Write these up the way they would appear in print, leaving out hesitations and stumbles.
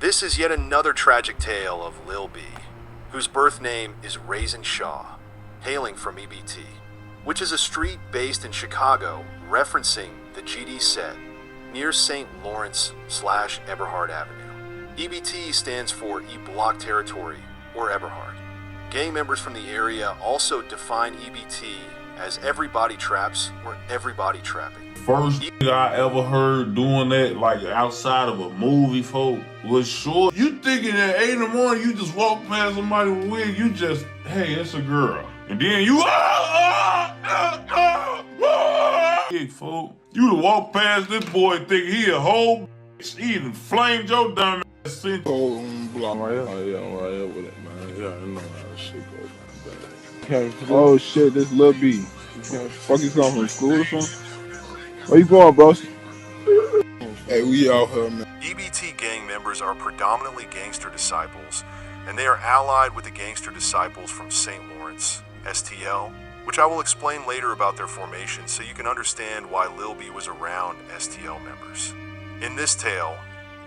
This is yet another tragic tale of Lil B, whose birth name is Raisin Shaw, hailing from EBT, which is a street based in Chicago referencing the GD set near St. Lawrence/Eberhard Avenue. EBT stands for E-Block Territory or Eberhard. Gang members from the area also define EBT as everybody traps or everybody trapping. First thing I ever heard doing that, like outside of a movie, folk, was short. You thinking at 8 in the morning, you just walk past somebody with a wig, you just, hey, it's a girl. And then you, big folk. You to walk past this boy thinking he a whole bitch. He done flamed your dumb ass. Oh, block right here. Yeah, right here with it, man. Yeah, I know how this shit goes, man. Oh shit, this Lil B. Fuck, you come from school or something? Where you going, bro? Hey, we out here, man. EBT gang members are predominantly gangster disciples, and they are allied with the gangster disciples from St. Lawrence, STL, which I will explain later about their formation so you can understand why Lil B was around STL members. In this tale,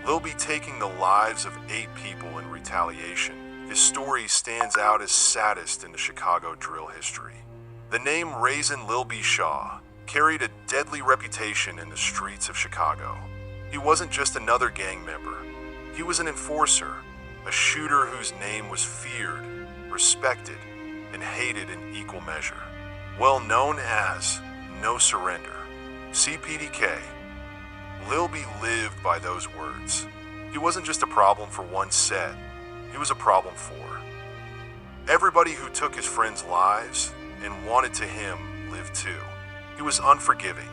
Lil B taking the lives of 8 people in retaliation, his story stands out as saddest in the Chicago drill history. The name Raisin Lil B Shaw carried a deadly reputation in the streets of Chicago. He wasn't just another gang member. He was an enforcer, a shooter whose name was feared, respected, and hated in equal measure. Well known as No Surrender, CPDK, Lil B lived by those words. He wasn't just a problem for one set, he was a problem for everybody who took his friends' lives and wanted to him live too. He was unforgiving.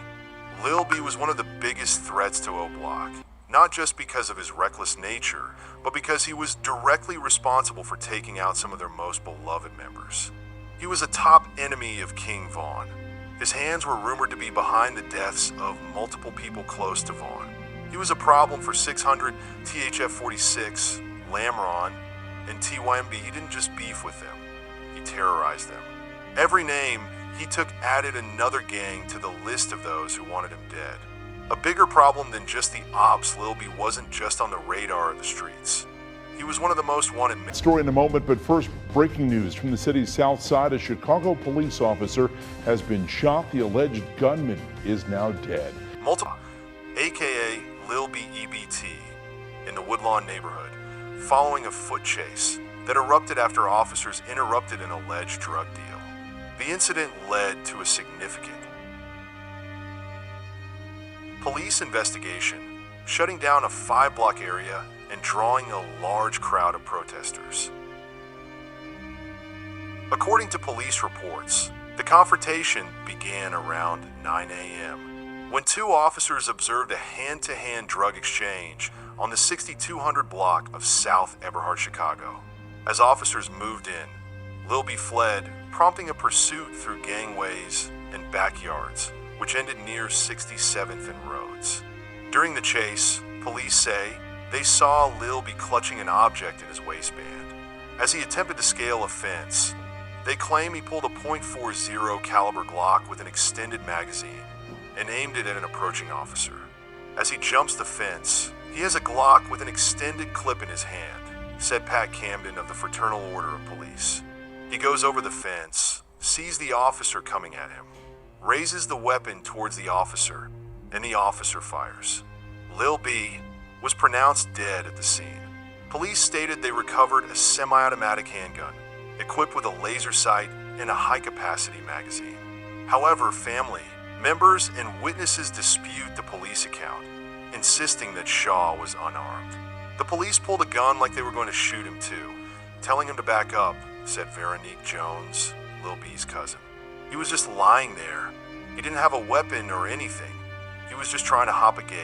Lil B was one of the biggest threats to Oblock, not just because of his reckless nature, but because he was directly responsible for taking out some of their most beloved members. He was a top enemy of King Vaughn. His hands were rumored to be behind the deaths of multiple people close to Vaughn. He was a problem for 600, THF-46, Lamron, and TYMB. He didn't just beef with them, he terrorized them. Every name he took added another gang to the list of those who wanted him dead. A bigger problem than just the ops, Lil B wasn't just on the radar of the streets. He was one of the most wanted men. Story in a moment, but first, breaking news from the city's south side. A Chicago police officer has been shot. The alleged gunman is now dead. AKA Lil B EBT, in the Woodlawn neighborhood, following a foot chase that erupted after officers interrupted an alleged drug deal. The incident led to a significant police investigation, shutting down a 5-block area and drawing a large crowd of protesters. According to police reports, the confrontation began around 9 a.m. when 2 officers observed a hand-to-hand drug exchange on the 6200 block of South Eberhard, Chicago. As officers moved in, Lil B fled, prompting a pursuit through gangways and backyards, which ended near 67th and Rhodes. During the chase, police say they saw Lil B clutching an object in his waistband. As he attempted to scale a fence, they claim he pulled a .40 caliber Glock with an extended magazine and aimed it at an approaching officer. As he jumps the fence, he has a Glock with an extended clip in his hand, said Pat Camden of the Fraternal Order of Police. He goes over the fence, sees the officer coming at him, raises the weapon towards the officer, and the officer fires. Lil B was pronounced dead at the scene. Police stated they recovered a semi-automatic handgun, equipped with a laser sight and a high-capacity magazine. However, family, members, and witnesses dispute the police account, insisting that Shaw was unarmed. The police pulled a gun like they were going to shoot him too, telling him to back up, said Veronique Jones, Lil B's cousin. He was just lying there. He didn't have a weapon or anything. He was just trying to hop a gate.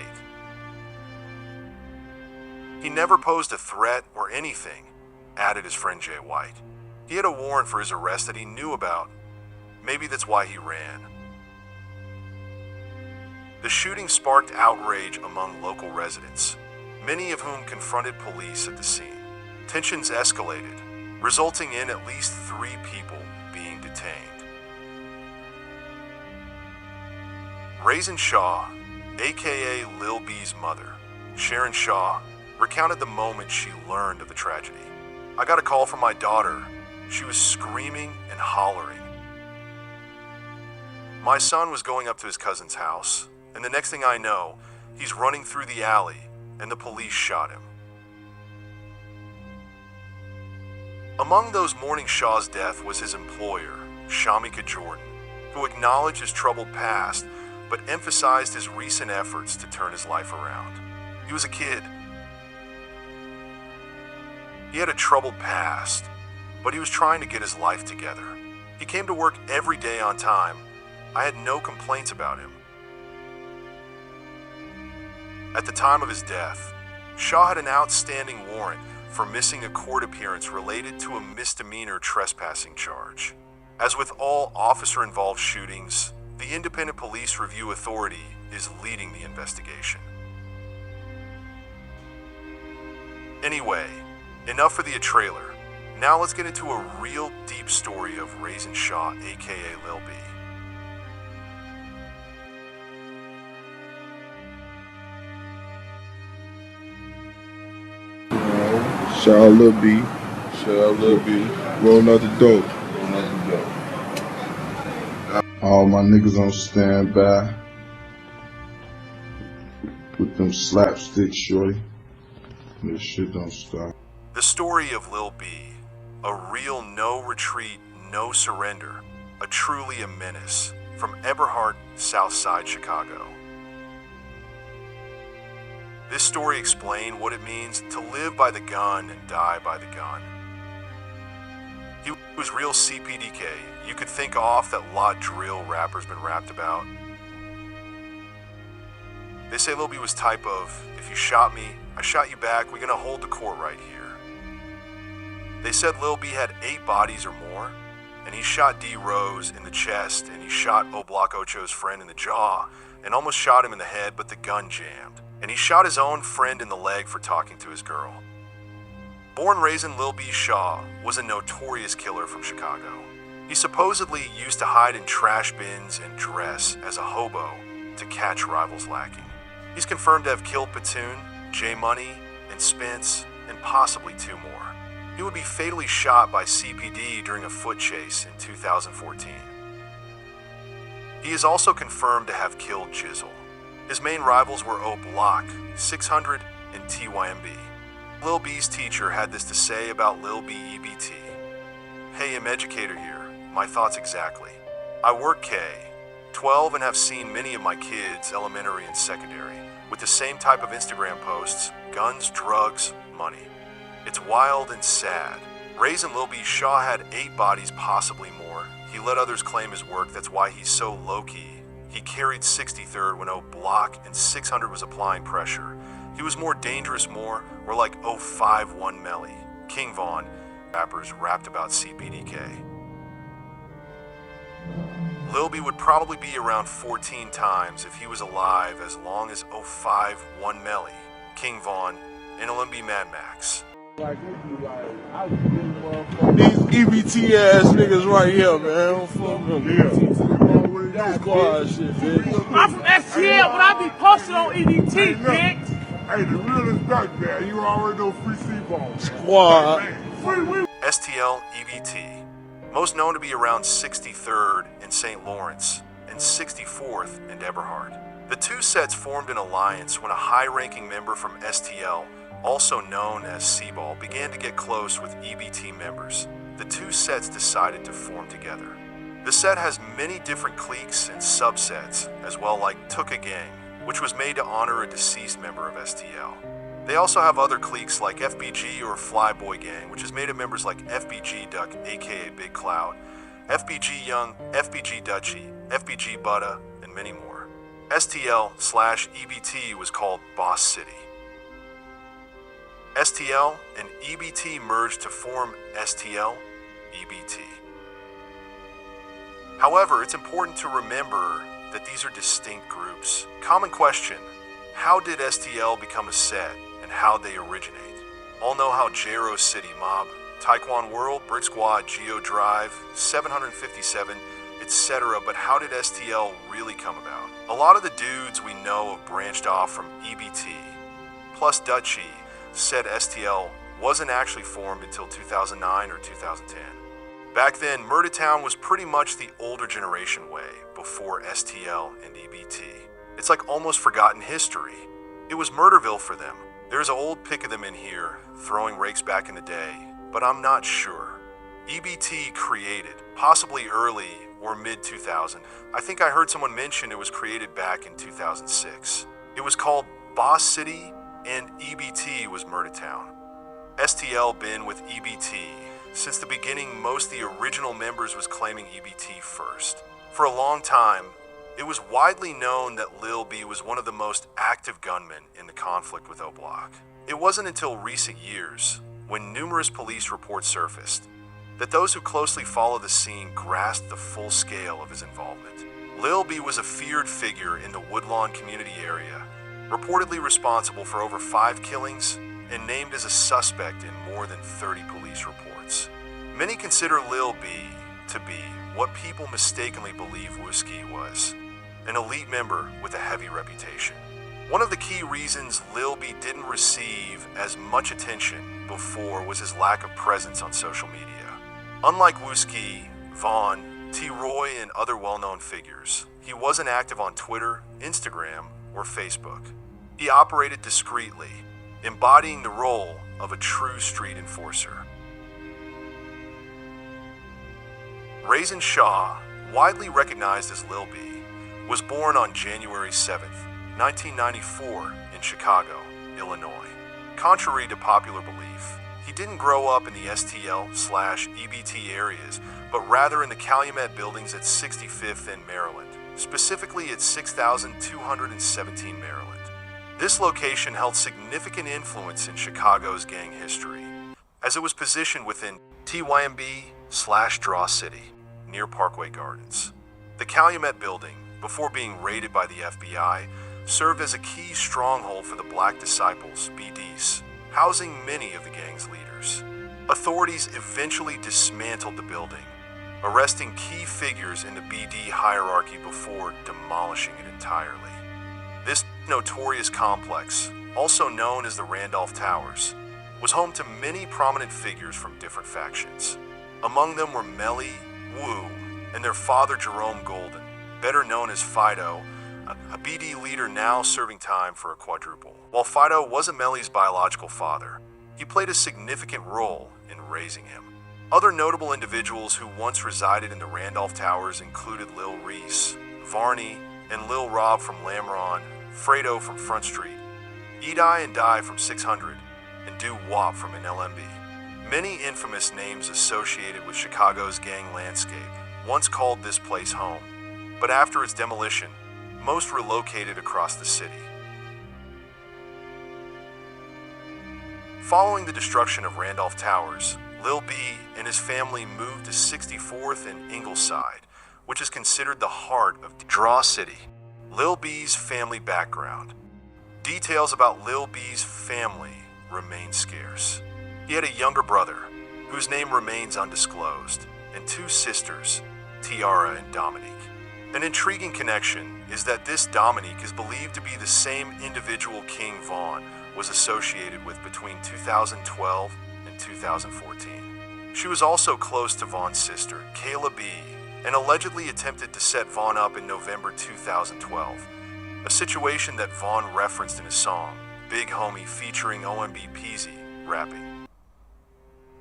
He never posed a threat or anything, added his friend Jay White. He had a warrant for his arrest that he knew about. Maybe that's why he ran. The shooting sparked outrage among local residents, many of whom confronted police at the scene. Tensions escalated, resulting in at least 3 people being detained. Raisin Shaw, aka Lil B's mother, Sharon Shaw, recounted the moment she learned of the tragedy. "I got a call from my daughter. She was screaming and hollering. My son was going up to his cousin's house, and the next thing I know, he's running through the alley, and the police shot him." Among those mourning Shaw's death was his employer, Shamika Jordan, who acknowledged his troubled past, but emphasized his recent efforts to turn his life around. He was a kid. He had a troubled past, but he was trying to get his life together. He came to work every day on time. I had no complaints about him. At the time of his death, Shaw had an outstanding warrant for missing a court appearance related to a misdemeanor trespassing charge. As with all officer-involved shootings, the Independent Police Review Authority is leading the investigation. Anyway, enough for the trailer. Now let's get into a real deep story of Raisin Shaw, aka Lil B. Shout out Lil B. Shout out Lil B. Rolling out the dope. Rolling out the dope. All my niggas on standby with them slapsticks, shorty. This shit don't stop. The story of Lil B, a real no retreat, no surrender, a truly a menace, from Eberhard, Southside Chicago. This story explained what it means to live by the gun and die by the gun. He was real CPDK. You could think off that lot drill rappers been rapped about. They say Lil B was type of, if you shot me, I shot you back, we're gonna hold the court right here. They said Lil B had 8 bodies or more, and he shot D Rose in the chest, and he shot Oblock Ocho's friend in the jaw, and almost shot him in the head, but the gun jammed. And he shot his own friend in the leg for talking to his girl. Born Raisin Lil B Shaw was a notorious killer from Chicago. He supposedly used to hide in trash bins and dress as a hobo to catch rivals lacking. He's confirmed to have killed Platoon, J Money, and Spence, and possibly 2 more. He would be fatally shot by CPD during a foot chase in 2014. He is also confirmed to have killed Jizzle. His main rivals were Oblock, 600, and TYMB. Lil B's teacher had this to say about Lil B EBT. "Hey, I'm educator here. My thoughts exactly. I work K, 12, and have seen many of my kids, elementary and secondary, with the same type of Instagram posts, guns, drugs, money. It's wild and sad. Raisin Lil B Shaw had 8 bodies, possibly more. He let others claim his work, that's why he's so low-key. He carried 63rd when Oblock and 600 was applying pressure. He was more dangerous, more like 051 Melly. King Von, rappers rapped about CPDK. Lil B would probably be around 14 times if he was alive as long as 051 Melly, King Von, and LMB Mad Max. These EBT ass niggas right here, man. Fuck them. Squad shit, bitch. I'm from STL, but I be posted on EBT, bitch. Hey, the realest back there. You already know free C-ball. Squad. STL EBT, most known to be around 63rd in St. Lawrence and 64th in Eberhard. The 2 sets formed an alliance when a high-ranking member from STL, also known as C-Ball, began to get close with EBT members. The 2 sets decided to form together. The set has many different cliques and subsets, as well like Tuka Gang, which was made to honor a deceased member of STL. They also have other cliques like FBG or Flyboy Gang, which is made of members like FBG Duck, aka Big Cloud, FBG Young, FBG Dutchy, FBG Butta, and many more. STL/EBT was called Boss City. STL and EBT merged to form STL EBT. However, it's important to remember that these are distinct groups. Common question, how did STL become a set and how they originate? All know how Jero City Mob, Taekwon World, Brick Squad, Geo Drive, 757, etc., but how did STL really come about? A lot of the dudes we know have branched off from EBT, plus Dutchy, said STL wasn't actually formed until 2009 or 2010. Back then, Murder Town was pretty much the older generation way, before STL and EBT. It's like almost forgotten history. It was Murderville for them. There's an old pic of them in here, throwing rakes back in the day, but I'm not sure. EBT created, possibly early or mid-2000. I think I heard someone mention it was created back in 2006. It was called Boss City, and EBT was Murder Town. STL been with EBT. Since the beginning, most of the original members was claiming EBT first. For a long time, it was widely known that Lil B was one of the most active gunmen in the conflict with Oblock. It wasn't until recent years, when numerous police reports surfaced, that those who closely follow the scene grasped the full scale of his involvement. Lil B was a feared figure in the Woodlawn community area, reportedly responsible for over 5 killings and named as a suspect in more than 30 police reports. Many consider Lil B to be what people mistakenly believe Wooski was, an elite member with a heavy reputation. One of the key reasons Lil B didn't receive as much attention before was his lack of presence on social media. Unlike Wooski, Vaughn, T. Roy, and other well-known figures, he wasn't active on Twitter, Instagram, or Facebook. He operated discreetly, embodying the role of a true street enforcer. Raisin Shaw, widely recognized as Lil B, was born on January 7, 1994 in Chicago, Illinois. Contrary to popular belief, he didn't grow up in the STL/EBT areas, but rather in the Calumet buildings at 65th and Maryland, specifically at 6217 Maryland. This location held significant influence in Chicago's gang history, as it was positioned within TYMB/Draw City, near Parkway Gardens. The Calumet building, before being raided by the FBI, served as a key stronghold for the Black Disciples, BDs, housing many of the gang's leaders. Authorities eventually dismantled the building, arresting key figures in the BD hierarchy before demolishing it entirely. This notorious complex, also known as the Randolph Towers, was home to many prominent figures from different factions. Among them were Melly, Wu, and their father Jerome Golden, better known as Fido, a BD leader now serving time for a quadruple. While Fido wasn't Melly's biological father, he played a significant role in raising him. Other notable individuals who once resided in the Randolph Towers included Lil Reese, Varney, and Lil Rob from Lamron, Fredo from Front Street, Edi and Die from 600, and Do Wop from NLMB. Many infamous names associated with Chicago's gang landscape once called this place home, but after its demolition, most relocated across the city. Following the destruction of Randolph Towers, Lil B and his family moved to 64th and Ingleside, which is considered the heart of Draw City. Lil B's family background. Details about Lil B's family remain scarce. He had a younger brother, whose name remains undisclosed, and 2 sisters, Tiara and Dominique. An intriguing connection is that this Dominique is believed to be the same individual King Vaughn was associated with between 2012 and 2014. She was also close to Vaughn's sister, Kayla B, and allegedly attempted to set Vaughn up in November 2012, a situation that Vaughn referenced in his song, Big Homie featuring OMB Peasy, rapping.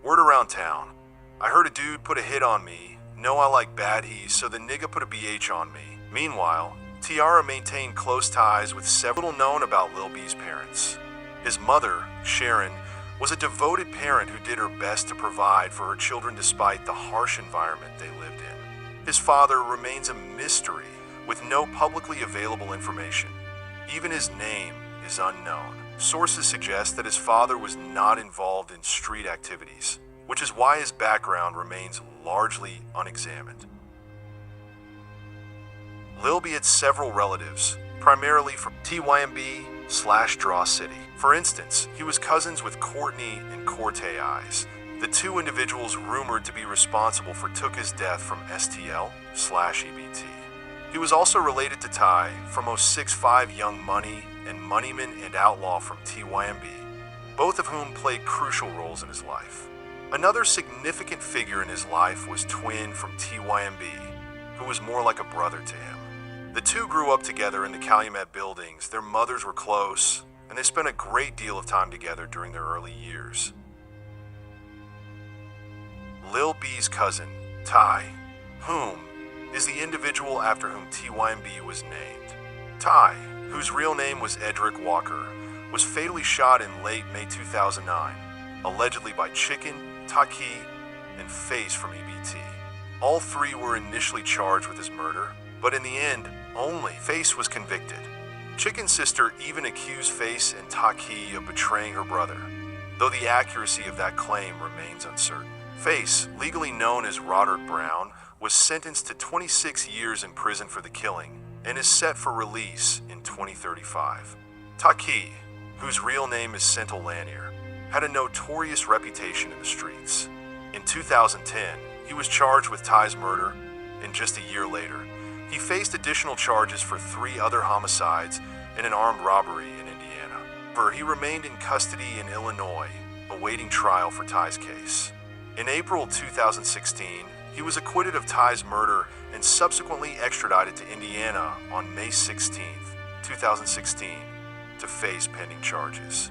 Word around town. I heard a dude put a hit on me, know I like bad he's, so the nigga put a BH on me. Meanwhile, Tiara maintained close ties with several known about Lil B's parents. His mother, Sharon, was a devoted parent who did her best to provide for her children despite the harsh environment they lived in. His father remains a mystery with no publicly available information. Even his name is unknown. Sources suggest that his father was not involved in street activities, which is why his background remains largely unexamined. Lil B had several relatives, primarily from TYMB/Draw City. For instance, he was cousins with Courtney and Corte Eyes, the 2 individuals rumored to be responsible for Tuka's death from STL/EBT. He was also related to Ty from 6'5" Young Money and Moneyman and Outlaw from TYMB. both of whom played crucial roles in his life. Another significant figure in his life was Twin from TYMB, who was more like a brother to him. The two grew up together in the Calumet buildings, their mothers were close, and they spent a great deal of time together during their early years. Lil B's cousin, Ty, whom is the individual after whom TYMB was named. Ty, whose real name was Edric Walker, was fatally shot in late May 2009, allegedly by Chicken, Taki, and Face from EBT. All three were initially charged with his murder, but in the end, only Face was convicted. Chicken's sister even accused Face and Taki of betraying her brother, though the accuracy of that claim remains uncertain. Face, legally known as Roderick Brown, was sentenced to 26 years in prison for the killing and is set for release in 2035. Taki, whose real name is Sentinel Lanier, had a notorious reputation in the streets. In 2010, he was charged with Ty's murder, and just a year later, he faced additional charges for 3 other homicides and an armed robbery in Indiana. He remained in custody in Illinois, awaiting trial for Ty's case. In April 2016, he was acquitted of Ty's murder and subsequently extradited to Indiana on May 16, 2016, to face pending charges.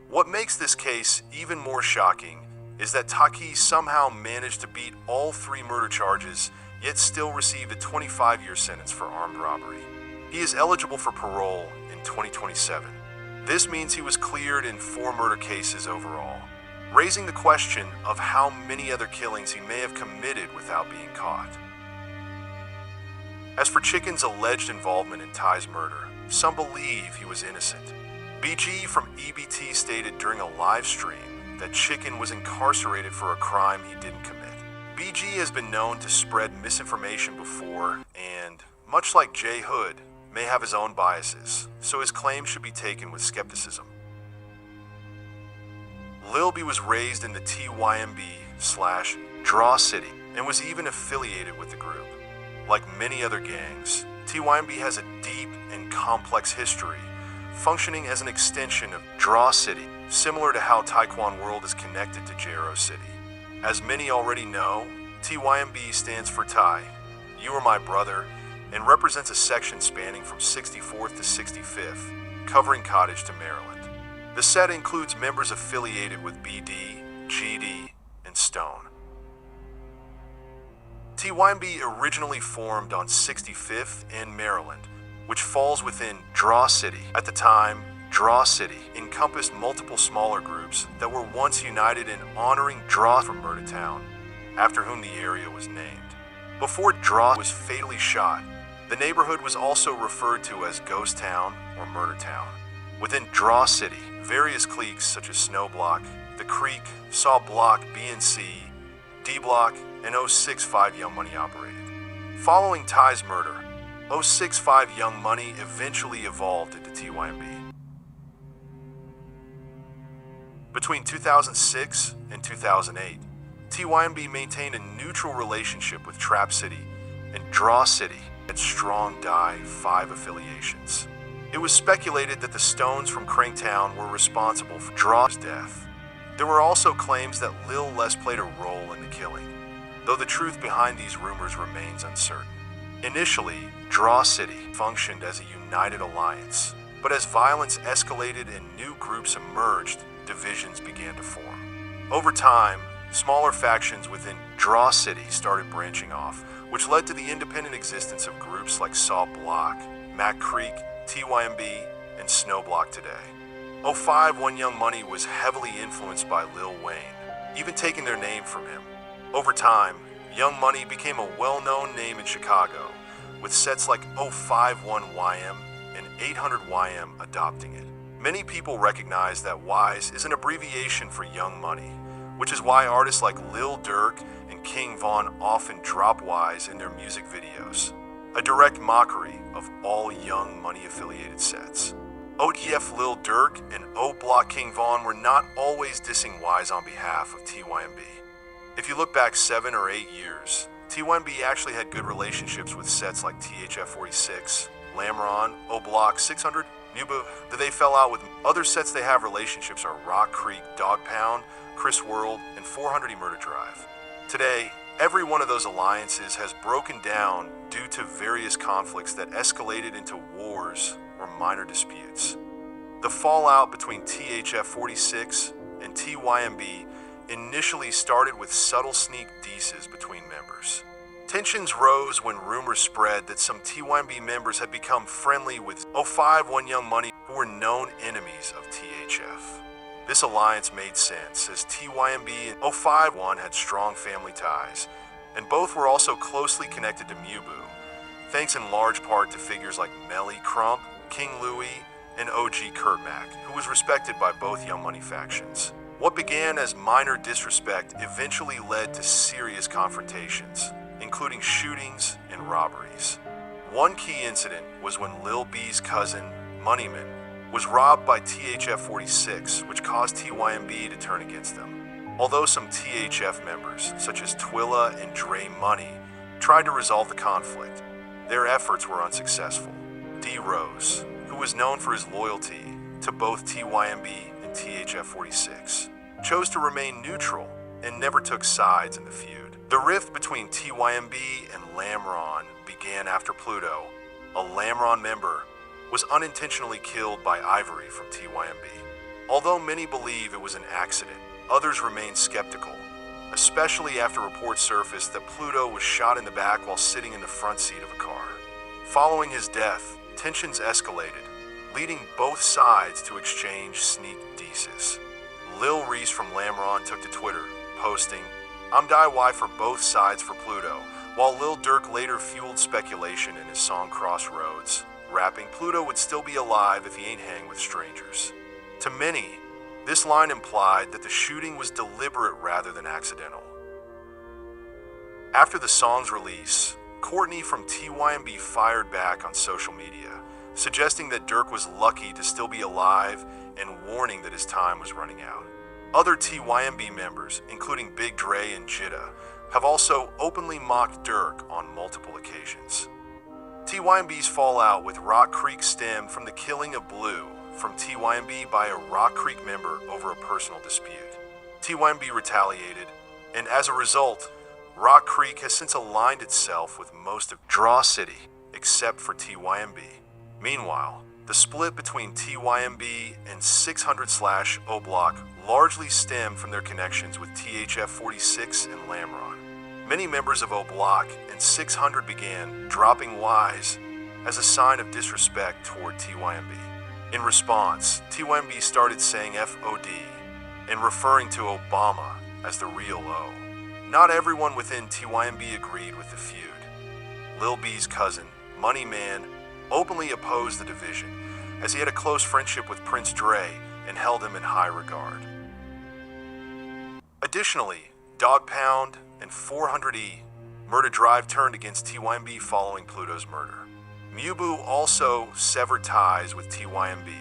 What makes this case even more shocking is that Taki somehow managed to beat all 3 murder charges, yet still received a 25-year sentence for armed robbery. He is eligible for parole in 2027. This means he was cleared in 4 murder cases overall, raising the question of how many other killings he may have committed without being caught. As for Chicken's alleged involvement in Ty's murder, some believe he was innocent. BG from EBT stated during a live stream that Chicken was incarcerated for a crime he didn't commit. BG has been known to spread misinformation before and, much like J Hood, may have his own biases, so his claims should be taken with skepticism. Lil B was raised in the TYMB/Draw City and was even affiliated with the group. Like many other gangs, TYMB has a deep and complex history, functioning as an extension of Draw City, similar to how Taekwon World is connected to JRO City. As many already know, TYMB stands for Ty, You Are My Brother, and represents a section spanning from 64th to 65th, covering Cottage to Maryland. The set includes members affiliated with BD, GD, and Stone. TYMB originally formed on 65th and Maryland, which falls within Draw City. At the time, Draw City encompassed multiple smaller groups that were once united in honoring Draw from Murder Town, after whom the area was named. Before Draw was fatally shot, the neighborhood was also referred to as Ghost Town or Murder Town. Within Draw City, various cliques such as Snow Block, The Creek, saw Block B and C, D Block, and 065 Young Money operated. Following Ty's murder, 065 Young Money eventually evolved into TYMB. Between 2006 and 2008, TYMB maintained a neutral relationship with Trap City, and Draw City had strong Die 5 affiliations. It was speculated that the Stones from Cranktown were responsible for Draw's death. There were also claims that Lil Les played a role in the killing, though the truth behind these rumors remains uncertain. Initially, Draw City functioned as a united alliance, but as violence escalated and new groups emerged, divisions began to form. Over time, smaller factions within Draw City started branching off, which led to the independent existence of groups like Saw Block, Mac Creek, TYMB, and Snow Block today. 051 Young Money was heavily influenced by Lil Wayne, even taking their name from him. Over time, Young Money became a well-known name in Chicago, with sets like 051YM and 800YM adopting it. Many people recognize that WISE is an abbreviation for Young Money, which is why artists like Lil Durk and King Von often drop WISE in their music videos, a direct mockery of all Young Money affiliated sets. OTF Lil Durk and Oblock King Von were not always dissing WISE on behalf of TYMB. If you look back 7 or 8 years, TYMB actually had good relationships with sets like THF 46, Lamron, Oblock 600, Mubu, they fell out with. Other sets they have relationships are Rock Creek, Dog Pound, Chris World, and 400 Murder Drive. Today, every one of those alliances has broken down due to various conflicts that escalated into wars or minor disputes. The fallout between THF-46 and TYMB initially started with subtle sneak disses between members. Tensions rose when rumors spread that some TYMB members had become friendly with 051 Young Money, who were known enemies of THF. This alliance made sense, as TYMB and 051 had strong family ties, and both were also closely connected to Mubu, thanks in large part to figures like Melly Crump, King Louie, and OG Kurt Mac, who was respected by both Young Money factions. What began as minor disrespect eventually led to serious confrontations, including shootings and robberies. One key incident was when Lil B's cousin, Moneyman, was robbed by THF-46, which caused TYMB to turn against them. Although some THF members, such as Twilla and Dre Money, tried to resolve the conflict, their efforts were unsuccessful. D Rose, who was known for his loyalty to both TYMB and THF-46, chose to remain neutral and never took sides in the feud. The rift between TYMB and Lamron began after Pluto, a Lamron member, was unintentionally killed by Ivory from TYMB. Although many believe it was an accident, others remain skeptical, especially after reports surfaced that Pluto was shot in the back while sitting in the front seat of a car. Following his death, tensions escalated, leading both sides to exchange sneak disses. Lil Reese from Lamron took to Twitter, posting, "I'm DIY for both sides for Pluto," while Lil Durk later fueled speculation in his song Crossroads, rapping Pluto would still be alive if he ain't hang with strangers. To many, this line implied that the shooting was deliberate rather than accidental. After the song's release, Courtney from TYMB fired back on social media, suggesting that Durk was lucky to still be alive and warning that his time was running out. Other TYMB members, including Big Dre and Jitta, have also openly mocked Durk on multiple occasions. TYMB's fallout with Rock Creek stemmed from the killing of Blue from TYMB by a Rock Creek member over a personal dispute. TYMB retaliated, and as a result, Rock Creek has since aligned itself with most of Draw City, except for TYMB. Meanwhile, the split between TYMB and 600/Oblock largely stemmed from their connections with THF-46 and Lamron. Many members of Oblock and 600 began dropping Ys as a sign of disrespect toward TYMB. In response, TYMB started saying FOD and referring to Obama as the real O. Not everyone within TYMB agreed with the feud. Lil B's cousin, Money Man, openly opposed the division, as he had a close friendship with Prince Dre and held him in high regard. Additionally, Dog Pound and 400 Murder Drive turned against TYMB following Pluto's murder. Mubu also severed ties with TYMB,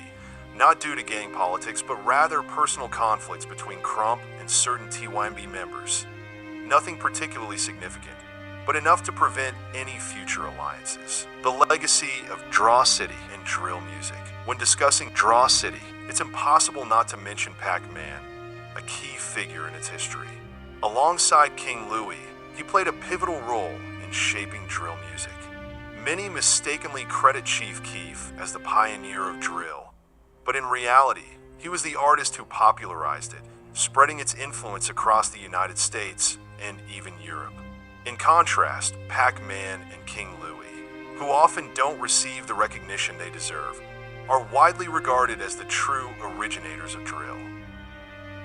not due to gang politics, but rather personal conflicts between Crump and certain TYMB members. Nothing particularly significant, but enough to prevent any future alliances. The legacy of Draw City and drill music. When discussing Draw City, it's impossible not to mention Pac-Man, a key figure in its history. Alongside King Louie, he played a pivotal role in shaping drill music. Many mistakenly credit Chief Keef as the pioneer of drill, but in reality, he was the artist who popularized it, spreading its influence across the United States and even Europe. In contrast, Pac-Man and King Louie, who often don't receive the recognition they deserve, are widely regarded as the true originators of drill.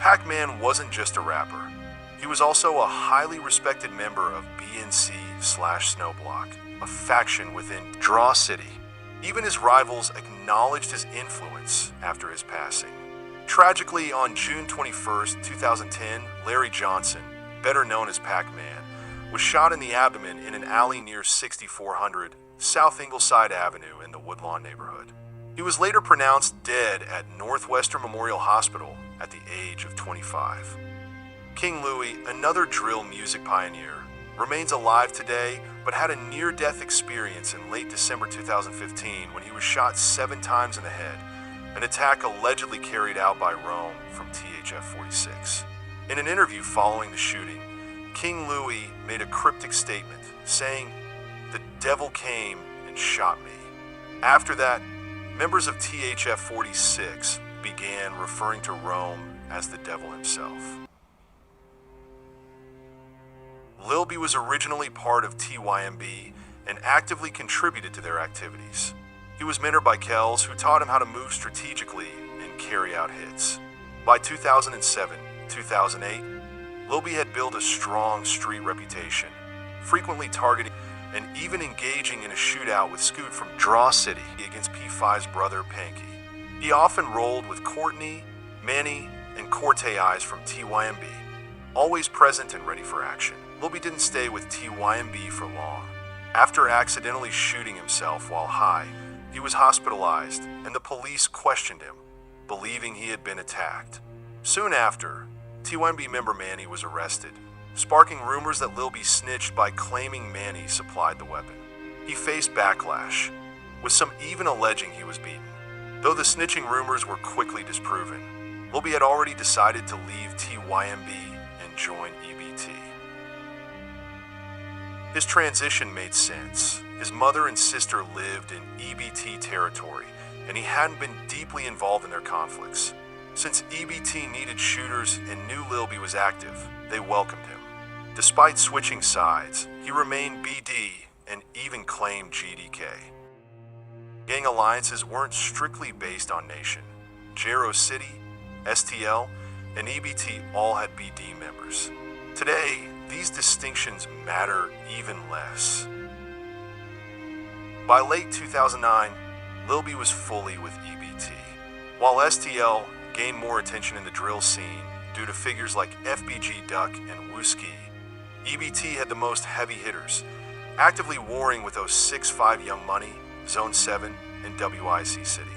Pac-Man wasn't just a rapper. He was also a highly respected member of BNC/Snowblock, a faction within Draw City. Even his rivals acknowledged his influence after his passing. Tragically, on June 21, 2010, Larry Johnson, better known as Pac-Man, was shot in the abdomen in an alley near 6400 South Ingleside Avenue in the Woodlawn neighborhood. He was later pronounced dead at Northwestern Memorial Hospital at the age of 25. King Louie, another drill music pioneer, remains alive today, but had a near-death experience in late December 2015 when he was shot 7 times in the head, an attack allegedly carried out by Rome from THF-46. In an interview following the shooting, King Louis made a cryptic statement, saying, "The devil came and shot me." After that, members of THF-46 began referring to Rome as the devil himself. Lil B was originally part of TYMB and actively contributed to their activities. He was mentored by Kells, who taught him how to move strategically and carry out hits. By 2007-2008, Lil B had built a strong street reputation, frequently targeting and even engaging in a shootout with Scoot from Draw City against P5's brother Panky. He often rolled with Courtney, Manny, and Corte Eyes from TYMB, always present and ready for action. Lil B didn't stay with TYMB for long. After accidentally shooting himself while high, he was hospitalized and the police questioned him, believing he had been attacked. Soon after, TYMB member Manny was arrested, sparking rumors that Lil B snitched by claiming Manny supplied the weapon. He faced backlash, with some even alleging he was beaten. Though the snitching rumors were quickly disproven, Lil B had already decided to leave TYMB and join EBT. His transition made sense. His mother and sister lived in EBT territory, and he hadn't been deeply involved in their conflicts. Since EBT needed shooters and knew Lil B was active, they welcomed him. Despite switching sides, he remained BD and even claimed GDK. Gang alliances weren't strictly based on nation. Jero City, STL, and EBT all had BD members. Today, these distinctions matter even less. By late 2009, Lil B was fully with EBT, while STL gained more attention in the drill scene due to figures like FBG Duck and Wooski. EBT had the most heavy hitters, actively warring with those 6'5" Young Money, Zone 7, and WIC City.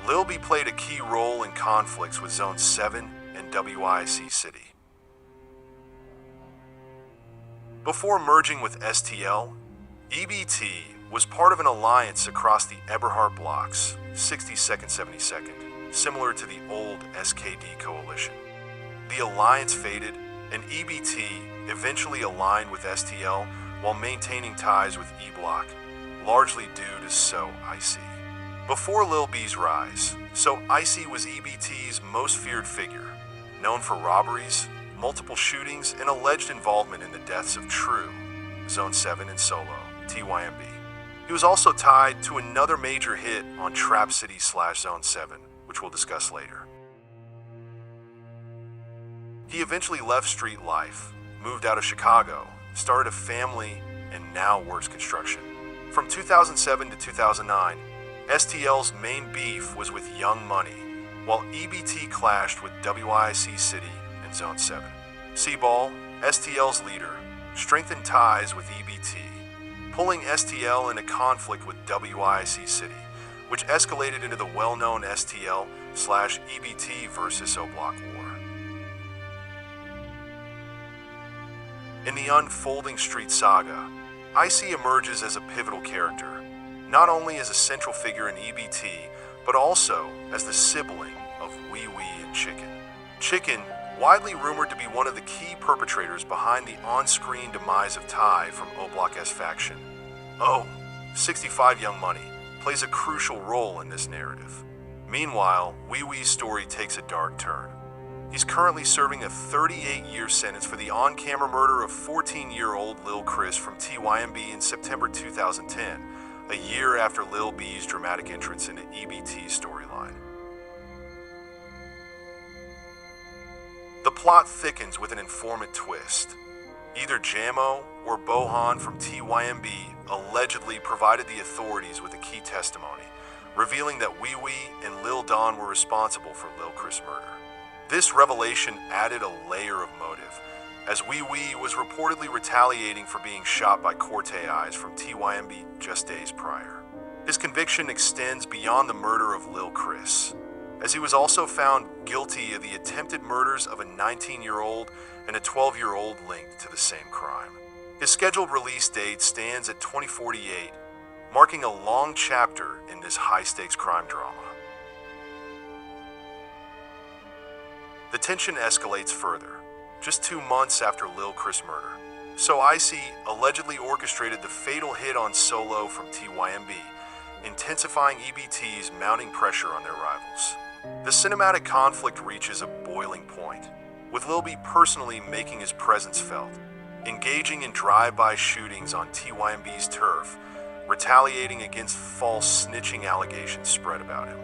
Lil B played a key role in conflicts with Zone 7 and WIC City. Before merging with STL, EBT was part of an alliance across the Eberhard blocks, 62nd, 72nd, similar to the old SKD coalition. The alliance faded, and EBT eventually aligned with STL while maintaining ties with Oblock, largely due to So IC. Before Lil B's rise, So IC was EBT's most feared figure, known for robberies, multiple shootings, and alleged involvement in the deaths of True, Zone 7 and Solo, TYMB. He was also tied to another major hit on Trap City/Zone 7, which we'll discuss later. He eventually left street life, moved out of Chicago, started a family, and now works construction. From 2007 to 2009, STL's main beef was with Young Money, while EBT clashed with WIC City and Zone 7. Seaball, STL's leader, strengthened ties with EBT, pulling STL into conflict with WIC City, which escalated into the well-known STL/EBT versus Oblock war. In the unfolding street saga, IC emerges as a pivotal character, not only as a central figure in EBT, but also as the sibling of Wee Wee and Chicken. Chicken, widely rumored to be one of the key perpetrators behind the on-screen demise of Ty from Oblock's faction. 65 Young Money plays a crucial role in this narrative. Meanwhile, Wee Wee's story takes a dark turn. He's currently serving a 38-year sentence for the on-camera murder of 14-year-old Lil Chris from TYMB in September 2010, a year after Lil B's dramatic entrance into EBT's storyline. The plot thickens with an informant twist. Either Jamo or Bohan from TYMB allegedly provided the authorities with a key testimony, revealing that Wee Wee and Lil Don were responsible for Lil Chris' murder. This revelation added a layer of motive, as Wee Wee was reportedly retaliating for being shot by Corte Eyes from TYMB just days prior. His conviction extends beyond the murder of Lil Chris, as he was also found guilty of the attempted murders of a 19-year-old and a 12-year-old linked to the same crime. His scheduled release date stands at 2048, marking a long chapter in this high-stakes crime drama. The tension escalates further, just 2 months after Lil Chris murder. So Icy allegedly orchestrated the fatal hit on Solo from TYMB, intensifying EBT's mounting pressure on their rivals. The cinematic conflict reaches a boiling point, with Lil B personally making his presence felt, engaging in drive-by shootings on TYMB's turf, retaliating against false snitching allegations spread about him.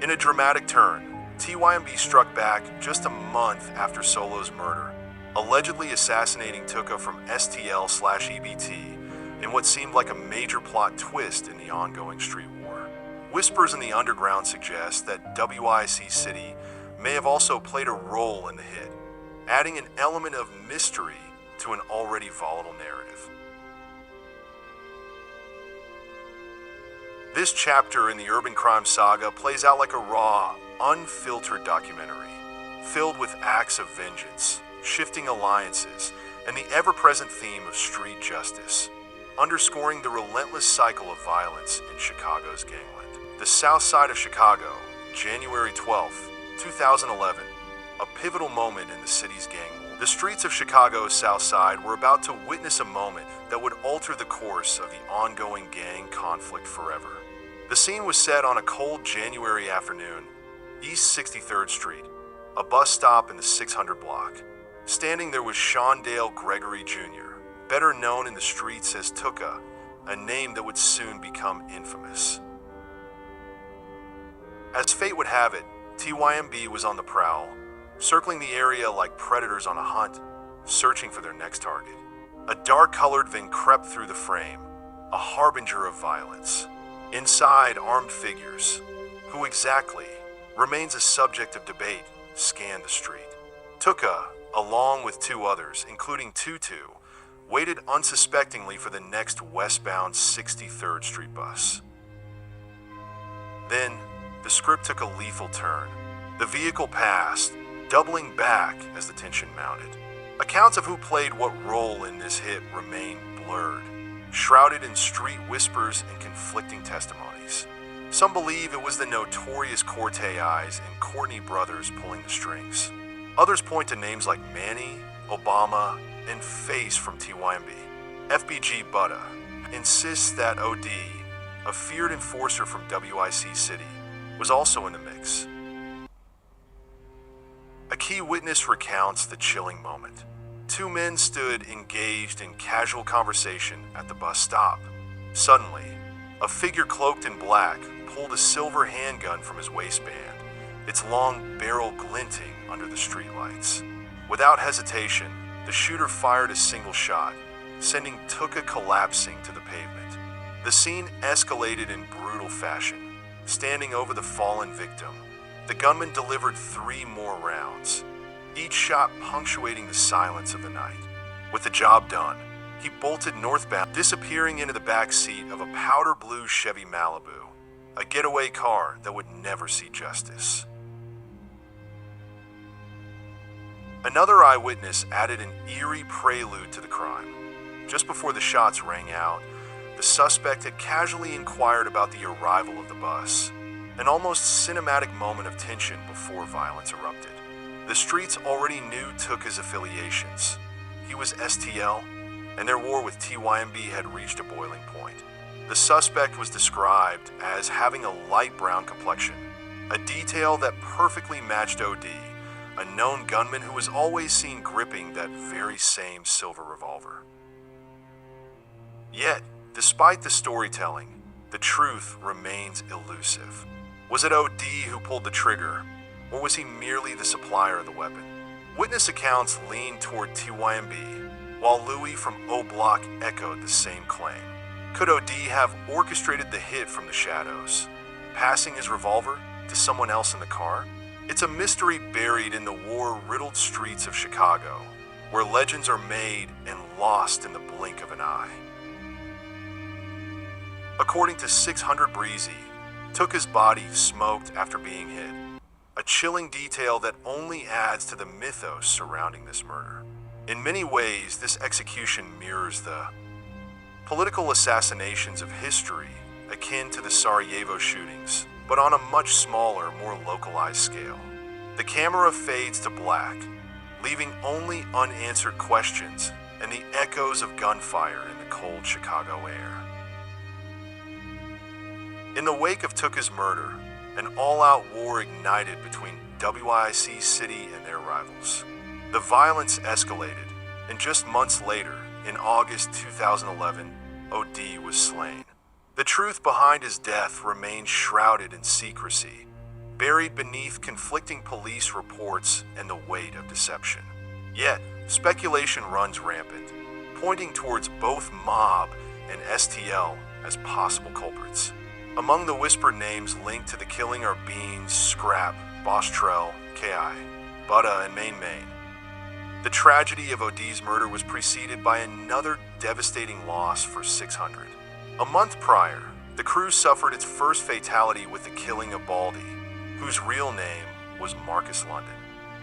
In a dramatic turn, TYMB struck back just a month after Solo's murder, allegedly assassinating Tuka from STL/EBT in what seemed like a major plot twist in the ongoing street war. Whispers in the underground suggest that WIC City may have also played a role in the hit, adding an element of mystery to an already volatile narrative. This chapter in the urban crime saga plays out like a raw, unfiltered documentary, filled with acts of vengeance, shifting alliances, and the ever-present theme of street justice, underscoring the relentless cycle of violence in Chicago's gangland. The South Side of Chicago, January 12, 2011, a pivotal moment in the city's gang war. The streets of Chicago's South Side were about to witness a moment that would alter the course of the ongoing gang conflict forever. The scene was set on a cold January afternoon, East 63rd Street, a bus stop in the 600 block. Standing there was Shondale Gregory Jr., better known in the streets as Tuka, a name that would soon become infamous. As fate would have it, TYMB was on the prowl, circling the area like predators on a hunt, searching for their next target. A dark-colored van crept through the frame, a harbinger of violence. Inside, armed figures, who exactly remains a subject of debate, scanned the street. Tuka, along with 2 others, including Tutu, waited unsuspectingly for the next westbound 63rd Street bus. Then, the script took a lethal turn. The vehicle passed, doubling back as the tension mounted. Accounts of who played what role in this hit remain blurred, shrouded in street whispers and conflicting testimonies. Some believe it was the notorious Cortez Eyes and Courtney brothers pulling the strings. Others point to names like Manny, Obama, and Face from TYMB. FBG Butta insists that OD, a feared enforcer from WIC City, was also in the mix. A key witness recounts the chilling moment. 2 men stood engaged in casual conversation at the bus stop. Suddenly, a figure cloaked in black pulled a silver handgun from his waistband, its long barrel glinting under the streetlights. Without hesitation, the shooter fired a single shot, sending Tuka collapsing to the pavement. The scene escalated in brutal fashion. Standing over the fallen victim, the gunman delivered 3 more rounds, each shot punctuating the silence of the night. With the job done, he bolted northbound, disappearing into the back seat of a powder blue Chevy Malibu, a getaway car that would never see justice. Another eyewitness added an eerie prelude to the crime. Just before the shots rang out, the suspect had casually inquired about the arrival of the bus, an almost cinematic moment of tension before violence erupted. The streets already knew Tuka's affiliations. He was STL, and their war with TYMB had reached a boiling point. The suspect was described as having a light brown complexion, a detail that perfectly matched OD, a known gunman who was always seen gripping that very same silver revolver. Yet, despite the storytelling, the truth remains elusive. Was it OD who pulled the trigger, or was he merely the supplier of the weapon? Witness accounts leaned toward TYMB, while Louis from Oblock echoed the same claim. Could OD have orchestrated the hit from the shadows, passing his revolver to someone else in the car? It's a mystery buried in the war-riddled streets of Chicago, where legends are made and lost in the blink of an eye. According to 600 Breezy, Tuka's body smoked after being hit, a chilling detail that only adds to the mythos surrounding this murder. In many ways, this execution mirrors the political assassinations of history akin to the Sarajevo shootings, but on a much smaller, more localized scale. The camera fades to black, leaving only unanswered questions and the echoes of gunfire in the cold Chicago air. In the wake of Tuka's murder, an all-out war ignited between WIC City and their rivals. The violence escalated, and just months later, in August 2011, OD was slain. The truth behind his death remains shrouded in secrecy, buried beneath conflicting police reports and the weight of deception. Yet, speculation runs rampant, pointing towards both Mob and STL as possible culprits. Among the whispered names linked to the killing are Beans, Scrap, Boss Trell, KI, Butta, and Main. The tragedy of OD's murder was preceded by another devastating loss for 600. A month prior, the crew suffered its first fatality with the killing of Baldy, whose real name was Marcus London.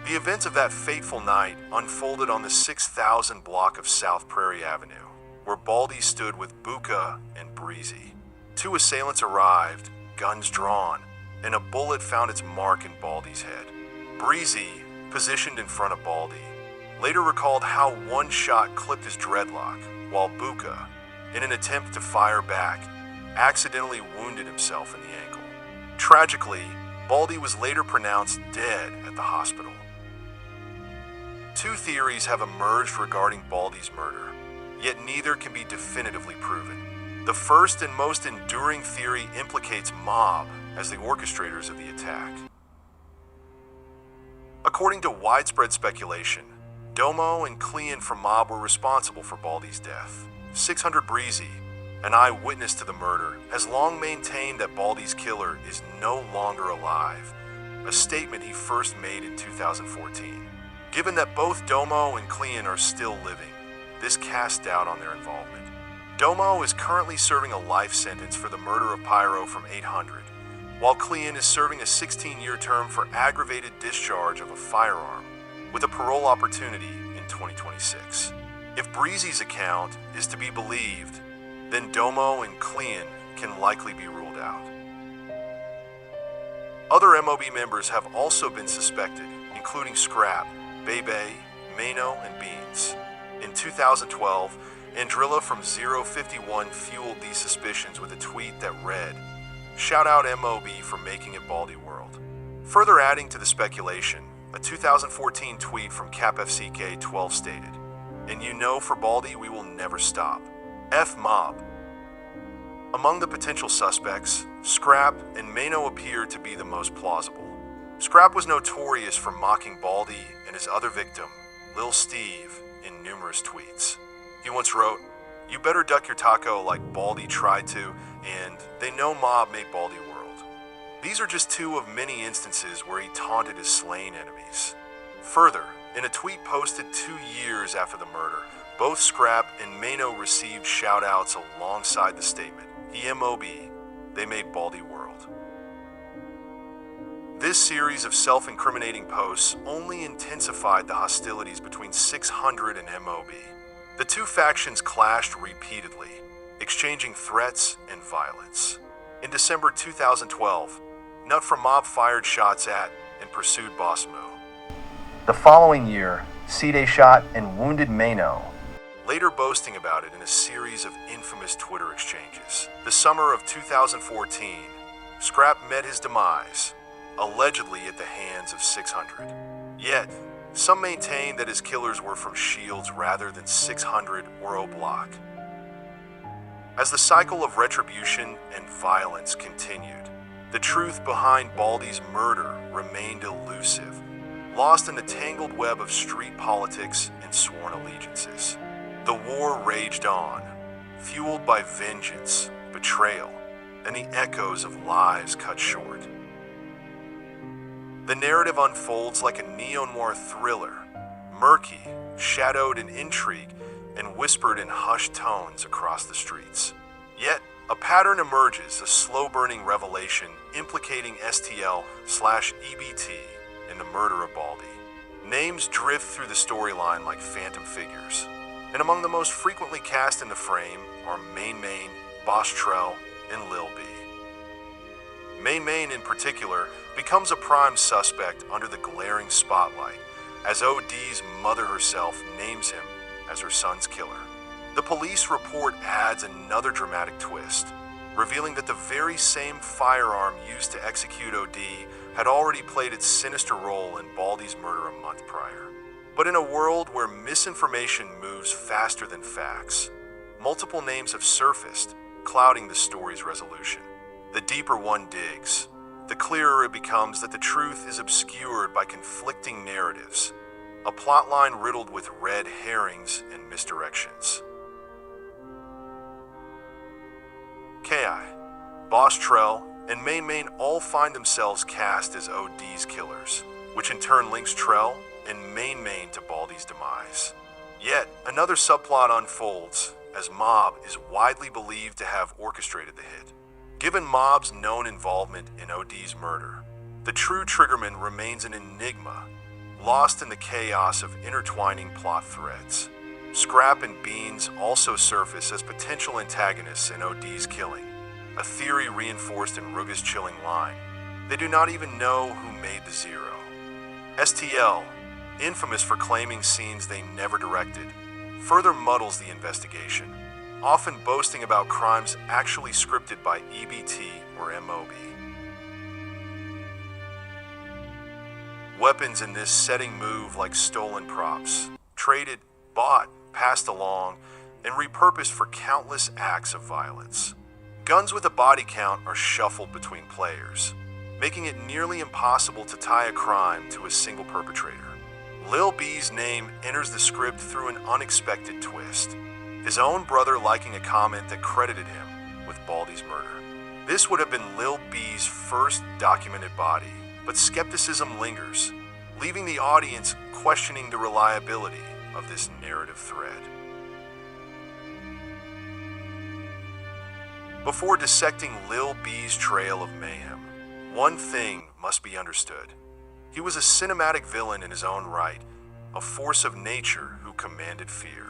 The events of that fateful night unfolded on the 6,000 block of South Prairie Avenue, where Baldy stood with Buka and Breezy. Two assailants arrived, guns drawn, and a bullet found its mark in Baldy's head. Breezy, positioned in front of Baldy, later recalled how one shot clipped his dreadlock, while Buka, in an attempt to fire back, accidentally wounded himself in the ankle. Tragically, Baldy was later pronounced dead at the hospital. Two theories have emerged regarding Baldy's murder, yet neither can be definitively proven. The first and most enduring theory implicates Mob as the orchestrators of the attack. According to widespread speculation, Domo and Clean from Mob were responsible for Baldy's death. 600 Breezy, an eyewitness to the murder, has long maintained that Baldy's killer is no longer alive, a statement he first made in 2014. Given that both Domo and Clean are still living, this casts doubt on their involvement. Domo is currently serving a life sentence for the murder of Pyro from 800, while Clean is serving a 16-year term for aggravated discharge of a firearm, with a parole opportunity in 2026. If Breezy's account is to be believed, then Domo and Clean can likely be ruled out. Other MOB members have also been suspected, including Scrap, Bebe, Mano, and Beans. In 2012, Andrilla from 051 fueled these suspicions with a tweet that read, "Shout out MOB for making it Baldy World." Further adding to the speculation, a 2014 tweet from CapFCK12 stated, "And you know for Baldy we will never stop. F Mob." Among the potential suspects, Scrap and Mano appear to be the most plausible. Scrap was notorious for mocking Baldy and his other victim, Lil Steve, in numerous tweets. He once wrote, "You better duck your taco like Baldy tried to, and they know Mob made Baldy World." These are just two of many instances where he taunted his slain enemies. Further, in a tweet posted 2 years after the murder, both Scrap and Mano received shout-outs alongside the statement, "EMOB, they made Baldy World." This series of self-incriminating posts only intensified the hostilities between 600 and MOB. The two factions clashed repeatedly, exchanging threats and violence. In December 2012, Nut from Mob fired shots at and pursued Boss Mo. The following year, Cide shot and wounded Mano, later boasting about it in a series of infamous Twitter exchanges. The summer of 2014, Scrap met his demise, allegedly at the hands of 600. Yet, some maintain that his killers were from Shields rather than 600 or Oblock. As the cycle of retribution and violence continued, the truth behind Baldy's murder remained elusive, lost in the tangled web of street politics and sworn allegiances. The war raged on, fueled by vengeance, betrayal, and the echoes of lives cut short. The narrative unfolds like a neo-noir thriller, murky, shadowed in intrigue, and whispered in hushed tones across the streets. Yet, a pattern emerges, a slow-burning revelation implicating STL/EBT in the murder of Baldy. Names drift through the storyline like phantom figures, and among the most frequently cast in the frame are Main, Boss Trell, and Lil B. Main in particular becomes a prime suspect under the glaring spotlight as OD's mother herself names him as her son's killer. The police report adds another dramatic twist, revealing that the very same firearm used to execute OD had already played its sinister role in Baldy's murder a month prior. But in a world where misinformation moves faster than facts, multiple names have surfaced, clouding the story's resolution. The deeper one digs, the clearer it becomes that the truth is obscured by conflicting narratives, a plotline riddled with red herrings and misdirections. K.I., Boss Trell, and Main all find themselves cast as OD's killers, which in turn links Trell and Main to Baldy's demise. Yet, another subplot unfolds, as Mob is widely believed to have orchestrated the hit. Given Mob's known involvement in OD's murder, the true triggerman remains an enigma, lost in the chaos of intertwining plot threads. Scrap and Beans also surface as potential antagonists in OD's killing, a theory reinforced in Ruga's chilling line. They do not even know who made the zero. STL, infamous for claiming scenes they never directed, further muddles the investigation, often boasting about crimes actually scripted by EBT or MOB. Weapons in this setting move like stolen props, traded, bought, passed along, and repurposed for countless acts of violence. Guns with a body count are shuffled between players, making it nearly impossible to tie a crime to a single perpetrator. Lil B's name enters the script through an unexpected twist, his own brother liking a comment that credited him with Baldy's murder. This would have been Lil B's first documented body, but skepticism lingers, leaving the audience questioning the reliability of this narrative thread. Before dissecting Lil B's trail of mayhem, one thing must be understood. He was a cinematic villain in his own right, a force of nature who commanded fear.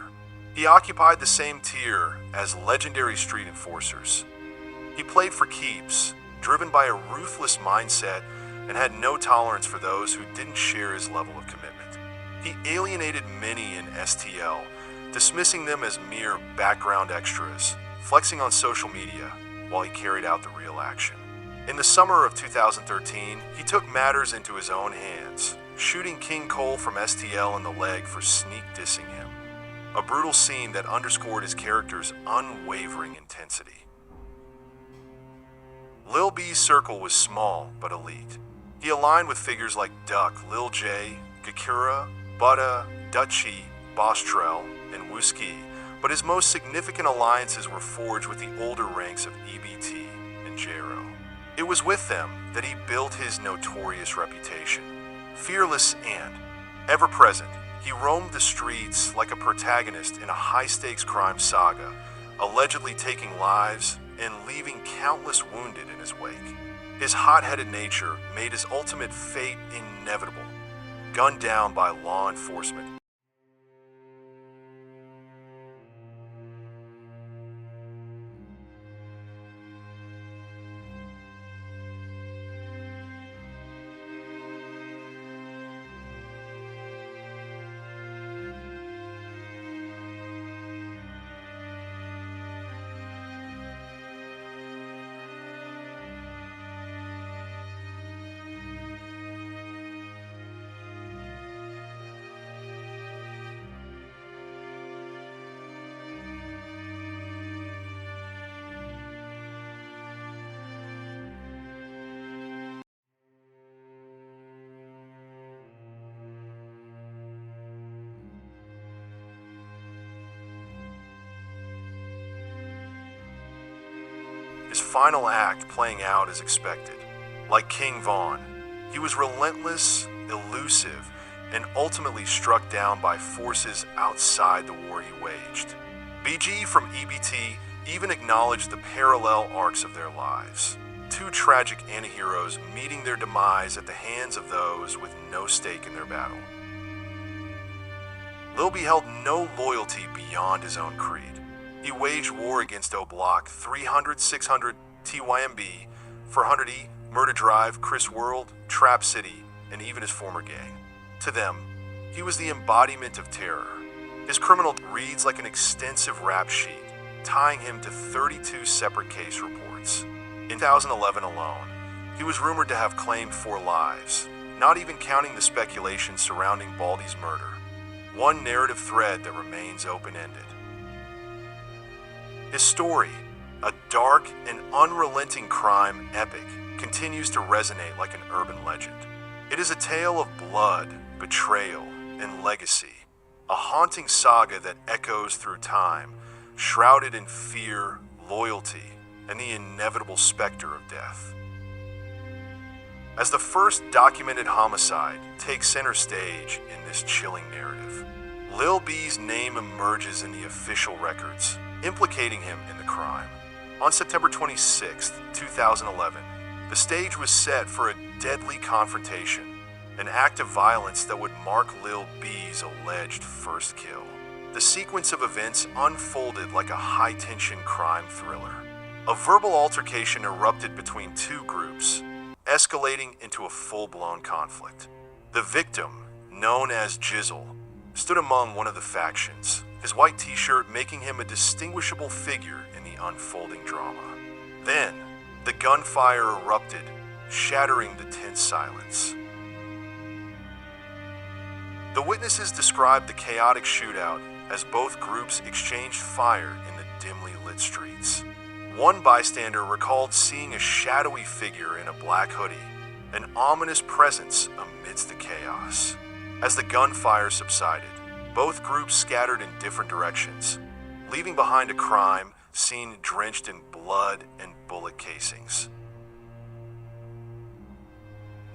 He occupied the same tier as legendary street enforcers. He played for keeps, driven by a ruthless mindset, and had no tolerance for those who didn't share his level of commitment. He alienated many in STL, dismissing them as mere background extras, flexing on social media while he carried out the real action. In the summer of 2013, he took matters into his own hands, shooting King Cole from STL in the leg for sneak dissing him. A brutal scene that underscored his character's unwavering intensity. Lil B's circle was small but elite. He aligned with figures like Duck, Lil J, Gakura, Butta, Dutchie, Boss Trell, and Wooski, but his most significant alliances were forged with the older ranks of EBT and Jero. It was with them that he built his notorious reputation. Fearless and ever-present, he roamed the streets like a protagonist in a high-stakes crime saga, allegedly taking lives and leaving countless wounded in his wake. His hot-headed nature made his ultimate fate inevitable, gunned down by law enforcement. His final act playing out as expected. Like King Vaughn, he was relentless, elusive, and ultimately struck down by forces outside the war he waged. BG from EBT even acknowledged the parallel arcs of their lives. Two tragic antiheroes meeting their demise at the hands of those with no stake in their battle. Lil B held no loyalty beyond his own creed. He waged war against Oblock, 300, 600, TYMB, 400E, Murder Drive, Chris World, Trap City, and even his former gang. To them, he was the embodiment of terror. His criminal reads like an extensive rap sheet, tying him to 32 separate case reports. In 2011 alone, he was rumored to have claimed 4 lives, not even counting the speculation surrounding Baldy's murder. One narrative thread that remains open-ended. His story, a dark and unrelenting crime epic, continues to resonate like an urban legend. It is a tale of blood, betrayal, and legacy, a haunting saga that echoes through time, shrouded in fear, loyalty, and the inevitable specter of death. As the first documented homicide takes center stage in this chilling narrative, Lil B's name emerges in the official records, implicating him in the crime. On September 26, 2011, the stage was set for a deadly confrontation, an act of violence that would mark Lil B's alleged first kill. The sequence of events unfolded like a high-tension crime thriller. A verbal altercation erupted between 2 groups, escalating into a full-blown conflict. The victim, known as Jizzle, stood among one of the factions, his white t-shirt making him a distinguishable figure in the unfolding drama. Then, the gunfire erupted, shattering the tense silence. The witnesses described the chaotic shootout as both groups exchanged fire in the dimly lit streets. One bystander recalled seeing a shadowy figure in a black hoodie, an ominous presence amidst the chaos. As the gunfire subsided, both groups scattered in different directions, leaving behind a crime scene drenched in blood and bullet casings.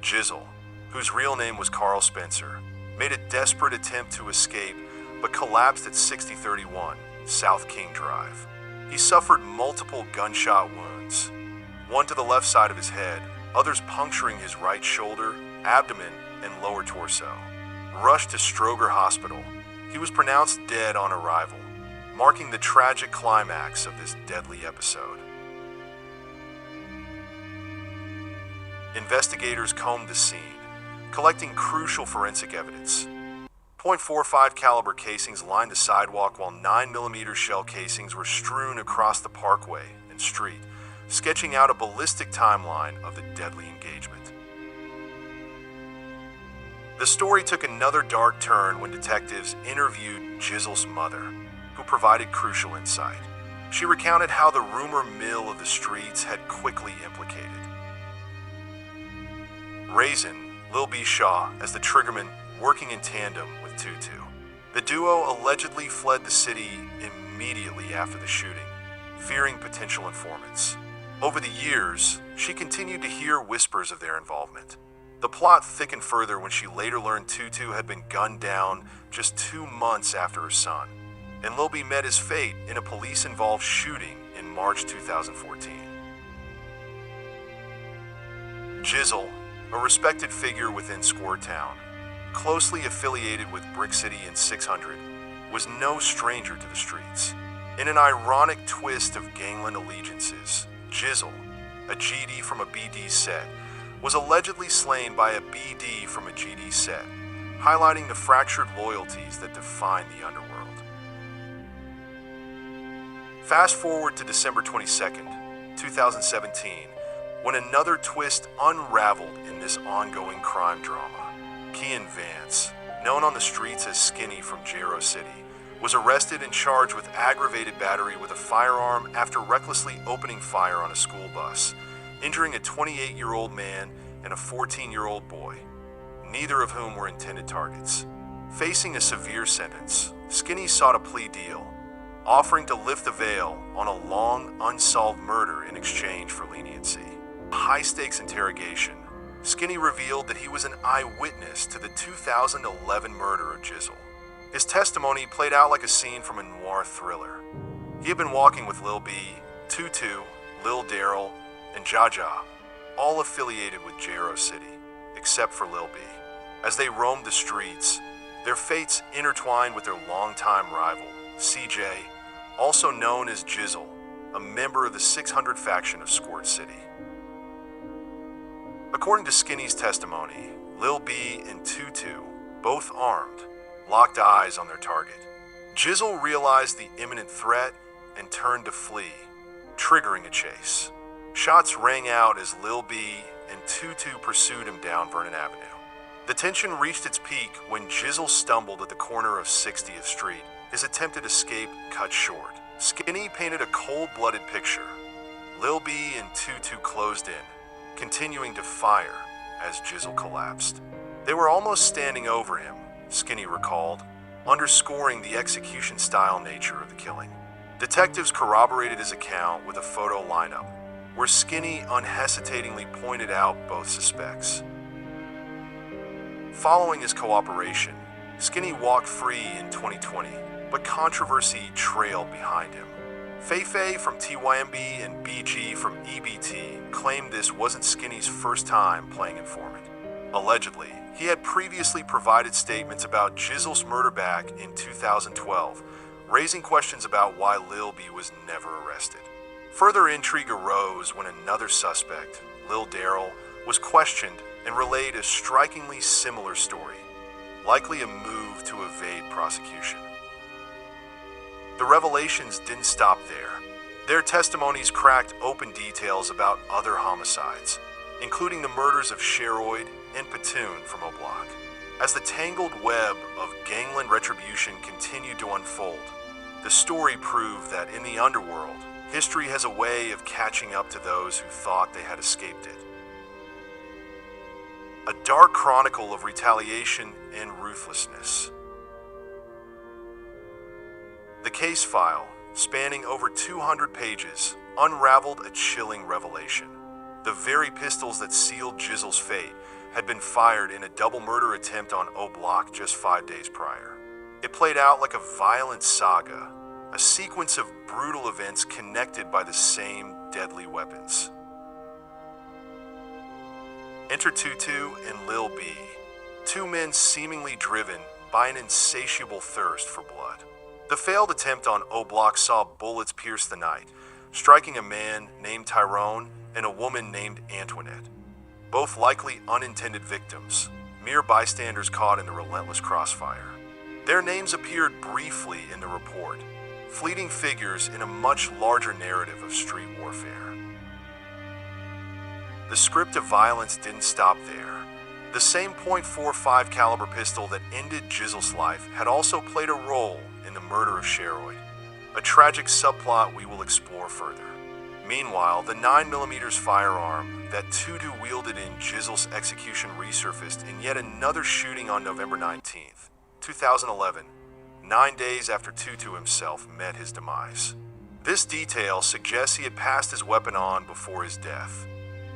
Jizzle, whose real name was Carl Spencer, made a desperate attempt to escape but collapsed at 6031 South King Drive. He suffered multiple gunshot wounds, one to the left side of his head, others puncturing his right shoulder, abdomen, and lower torso. Rushed to Stroger Hospital, he was pronounced dead on arrival, marking the tragic climax of this deadly episode. Investigators combed the scene, collecting crucial forensic evidence. .45 caliber casings lined the sidewalk while 9mm shell casings were strewn across the parkway and street, sketching out a ballistic timeline of the deadly engagement. The story took another dark turn when detectives interviewed Jizzle's mother, who provided crucial insight. She recounted how the rumor mill of the streets had quickly implicated Raisin, Lil B Shaw as the triggerman working in tandem with Tutu. The duo allegedly fled the city immediately after the shooting, fearing potential informants. Over the years, she continued to hear whispers of their involvement. The plot thickened further when she later learned Tutu had been gunned down just 2 months after her son, and Lil B met his fate in a police-involved shooting in March 2014. Jizzle, a respected figure within Squirt Town, closely affiliated with Brick City and 600, was no stranger to the streets. In an ironic twist of gangland allegiances, Jizzle, a GD from a BD set, was allegedly slain by a BD from a GD set, highlighting the fractured loyalties that define the underworld. Fast forward to December 22nd, 2017, when another twist unraveled in this ongoing crime drama. Kean Vance, known on the streets as Skinny from Jero City, was arrested and charged with aggravated battery with a firearm after recklessly opening fire on a school bus, injuring a 28-year-old man and a 14-year-old boy, neither of whom were intended targets. Facing a severe sentence, Skinny sought a plea deal, offering to lift the veil on a long, unsolved murder in exchange for leniency. A high-stakes interrogation, Skinny revealed that he was an eyewitness to the 2011 murder of Jizzle. His testimony played out like a scene from a noir thriller. He had been walking with Lil B, Tutu, Lil Daryl, and Jaja, all affiliated with Jero City, except for Lil B. As they roamed the streets, Their fates intertwined with their longtime rival, CJ, also known as Jizzle, a member of the 600 faction of Squirt City. According to Skinny's testimony, Lil B and Tutu, both armed, locked eyes on their target. Jizzle realized the imminent threat and turned to flee, triggering a chase. Shots rang out as Lil B and Tutu pursued him down Vernon Avenue. The tension reached its peak when Jizzle stumbled at the corner of 60th Street, his attempted escape cut short. Skinny painted a cold-blooded picture. Lil B and Tutu closed in, continuing to fire as Jizzle collapsed. They were almost standing over him, Skinny recalled, underscoring the execution-style nature of the killing. Detectives corroborated his account with a photo lineup, where Skinny unhesitatingly pointed out both suspects. Following his cooperation, Skinny walked free in 2020, but controversy trailed behind him. Feifei from TYMB and BG from EBT claimed this wasn't Skinny's first time playing informant. Allegedly, he had previously provided statements about Jizzle's murder back in 2012, raising questions about why Lil B was never arrested. Further intrigue arose when another suspect, Lil Daryl, was questioned and relayed a strikingly similar story, likely a move to evade prosecution. The revelations didn't stop there. Their testimonies cracked open details about other homicides, including the murders of Sheroid and Patoon from Oblock. As the tangled web of gangland retribution continued to unfold, the story proved that in the underworld, history has a way of catching up to those who thought they had escaped it. A dark chronicle of retaliation and ruthlessness. The case file, spanning over 200 pages, unraveled a chilling revelation. The very pistols that sealed Jizzle's fate had been fired in a double murder attempt on Oblock just 5 days prior. It played out like a violent saga, a sequence of brutal events connected by the same deadly weapons. Enter Tutu and Lil B, two men seemingly driven by an insatiable thirst for blood. The failed attempt on Oblock saw bullets pierce the night, striking a man named Tyrone and a woman named Antoinette, both likely unintended victims, mere bystanders caught in the relentless crossfire. Their names appeared briefly in the report, fleeting figures in a much larger narrative of street warfare. The script of violence didn't stop there. The same .45 caliber pistol that ended Jizzle's life had also played a role in the murder of Sheroid, a tragic subplot we will explore further. Meanwhile, the 9mm firearm that Tutu wielded in Jizzle's execution resurfaced in yet another shooting on November 19th, 2011, 9 days after Tutu himself met his demise. This detail suggests he had passed his weapon on before his death,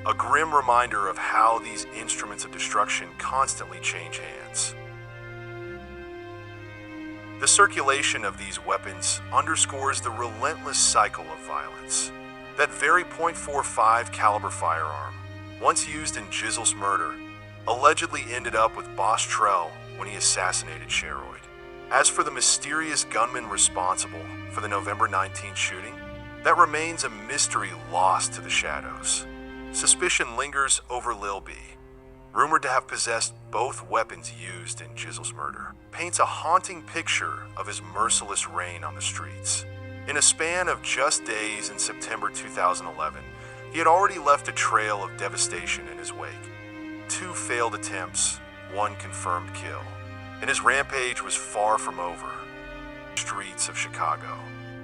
a grim reminder of how these instruments of destruction constantly change hands. The circulation of these weapons underscores the relentless cycle of violence. That very .45 caliber firearm, once used in Jizzle's murder, allegedly ended up with Boss Trell when he assassinated Sheroid. As for the mysterious gunman responsible for the November 19th shooting, that remains a mystery lost to the shadows. Suspicion lingers over Lil B, rumored to have possessed both weapons used in Jizzle's murder, paints a haunting picture of his merciless reign on the streets. In a span of just days in September 2011, he had already left a trail of devastation in his wake. 2 failed attempts, 1 confirmed kill, and his rampage was far from over. Streets of Chicago.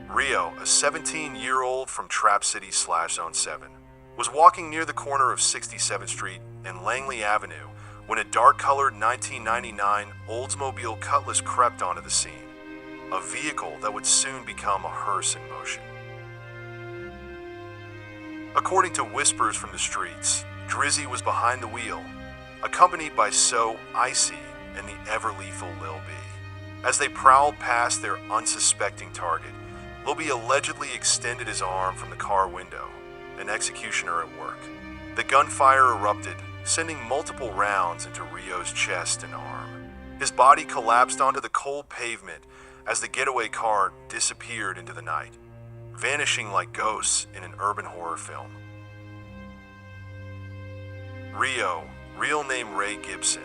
Rio, a 17-year-old from Trap City/Zone 7, was walking near the corner of 67th Street and Langley Avenue when a dark-colored 1999 Oldsmobile Cutlass crept onto the scene, a vehicle that would soon become a hearse in motion. According to whispers from the streets, Drizzy was behind the wheel, accompanied by So Icy and the ever-lethal Lil B. As they prowled past their unsuspecting target, Lil B allegedly extended his arm from the car window, an executioner at work. The gunfire erupted, sending multiple rounds into Rio's chest and arm. His body collapsed onto the cold pavement as the getaway car disappeared into the night, vanishing like ghosts in an urban horror film. Rio, real name Ray Gibson,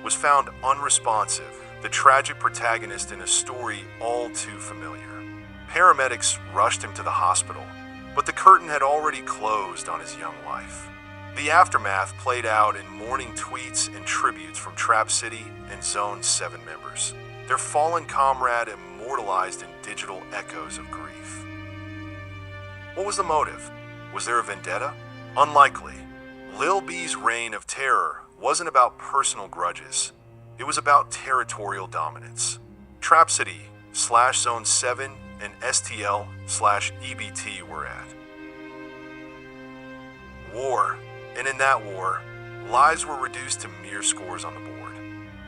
was found unresponsive, the tragic protagonist in a story all too familiar. Paramedics rushed him to the hospital, but the curtain had already closed on his young life. The aftermath played out in morning tweets and tributes from Trap City and Zone 7 members, their fallen comrade immortalized in digital echoes of grief. What was the motive? Was there a vendetta? Unlikely. Lil B's reign of terror wasn't about personal grudges. It was about territorial dominance. Trap City / Zone 7 and STL / EBT were at war, and in that war, lives were reduced to mere scores on the board.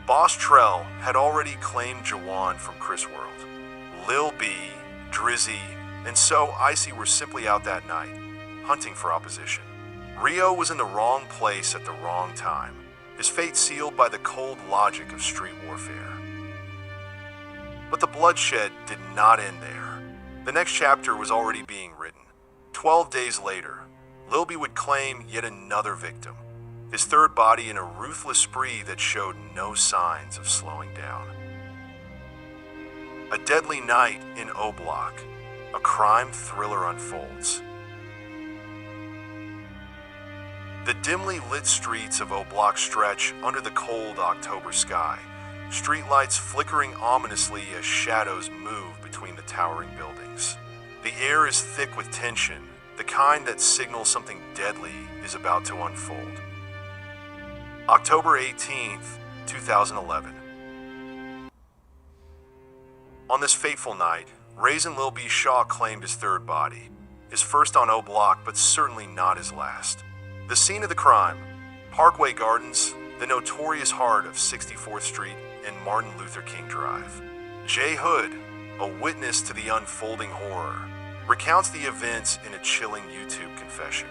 Boss Trell had already claimed Jawan from Chris World. Lil B, Drizzy, and so Icy were simply out that night, hunting for opposition. Rio was in the wrong place at the wrong time, his fate sealed by the cold logic of street warfare. But the bloodshed did not end there. The next chapter was already being written. 12 days later, Lil B would claim yet another victim, his third body in a ruthless spree that showed no signs of slowing down. A deadly night in Oblock, a crime thriller unfolds. The dimly lit streets of Oblock stretch under the cold October sky, streetlights flickering ominously as shadows move between the towering buildings. The air is thick with tension, the kind that signals something deadly is about to unfold. October 18th, 2011. On this fateful night, Raisin Lil B Shaw claimed his third body, his first on Oblock, but certainly not his last. The scene of the crime, Parkway Gardens, the notorious heart of 64th Street and Martin Luther King Drive. Jay Hood, a witness to the unfolding horror, recounts the events in a chilling YouTube confession.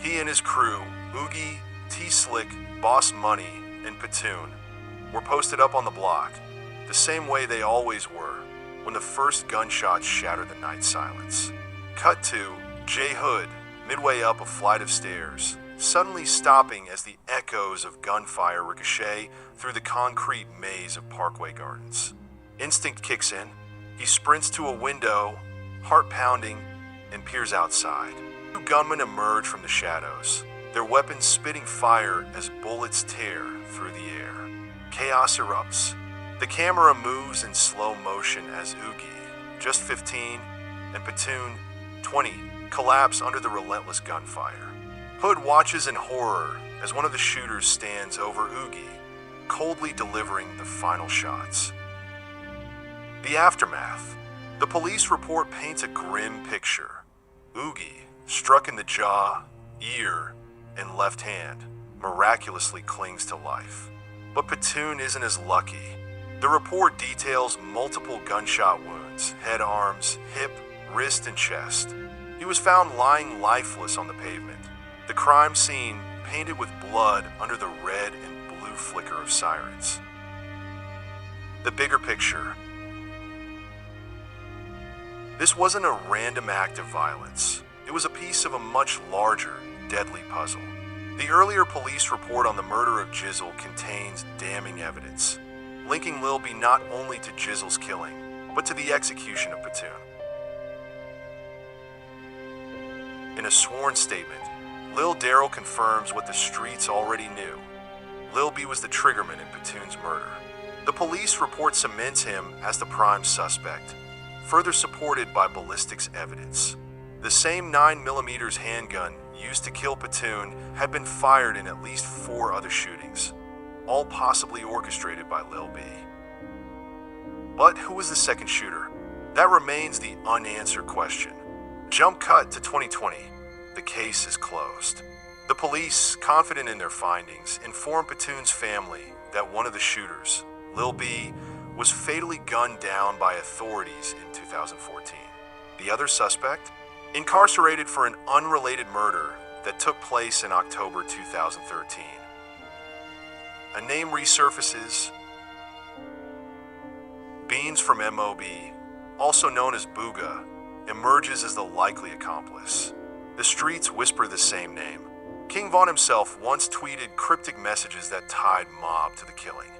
He and his crew, Oogie, T-Slick, Boss Money, and Patoon, were posted up on the block, the same way they always were when the first gunshots shattered the night silence. Cut to Jay Hood, midway up a flight of stairs, suddenly stopping as the echoes of gunfire ricochet through the concrete maze of Parkway Gardens. Instinct kicks in. He sprints to a window, heart pounding, and peers outside. Two gunmen emerge from the shadows, their weapons spitting fire as bullets tear through the air. Chaos erupts. The camera moves in slow motion as Oogie, just 15, and Patoon, 20, collapse under the relentless gunfire. Hood watches in horror as one of the shooters stands over Oogie, coldly delivering the final shots. The aftermath. The police report paints a grim picture. Oogie, struck in the jaw, ear, and left hand, miraculously clings to life. But Patoon isn't as lucky. The report details multiple gunshot wounds, head, arms, hip, wrist, and chest. He was found lying lifeless on the pavement. The crime scene painted with blood under the red and blue flicker of sirens. The bigger picture. This wasn't a random act of violence. It was a piece of a much larger, deadly puzzle. The earlier police report on the murder of Jizzle contains damning evidence, linking Lil B not only to Jizzle's killing, but to the execution of Patoon. In a sworn statement, Lil Daryl confirms what the streets already knew. Lil B was the triggerman in Patoon's murder. The police report cements him as the prime suspect, further supported by ballistics evidence. The same 9mm handgun used to kill Patoon had been fired in at least 4 other shootings, all possibly orchestrated by Lil B. But who was the second shooter? That remains the unanswered question. Jump cut to 2020. The case is closed. The police, confident in their findings, informed Patoon's family that one of the shooters, Lil B, was fatally gunned down by authorities in 2014. The other suspect, incarcerated for an unrelated murder that took place in October 2013. A name resurfaces, Beans from MOB, also known as Booga, emerges as the likely accomplice. The streets whisper the same name. King Von himself once tweeted cryptic messages that tied Mob to the killing.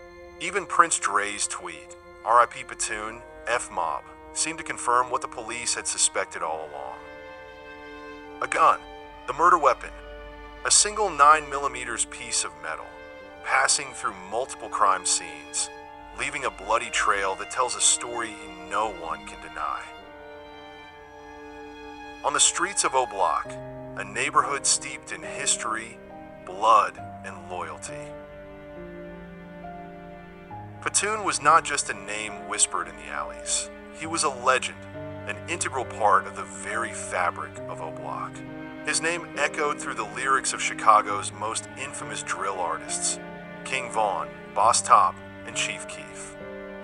Even Prince Dre's tweet, RIP Platoon, F Mob, seemed to confirm what the police had suspected all along. A gun, the murder weapon, a single 9mm piece of metal, passing through multiple crime scenes, leaving a bloody trail that tells a story no one can deny. On the streets of Oblock, a neighborhood steeped in history, blood, and loyalty. Platoon was not just a name whispered in the alleys. He was a legend, an integral part of the very fabric of Oblock. His name echoed through the lyrics of Chicago's most infamous drill artists, King Von, Boss Top, and Chief Keef.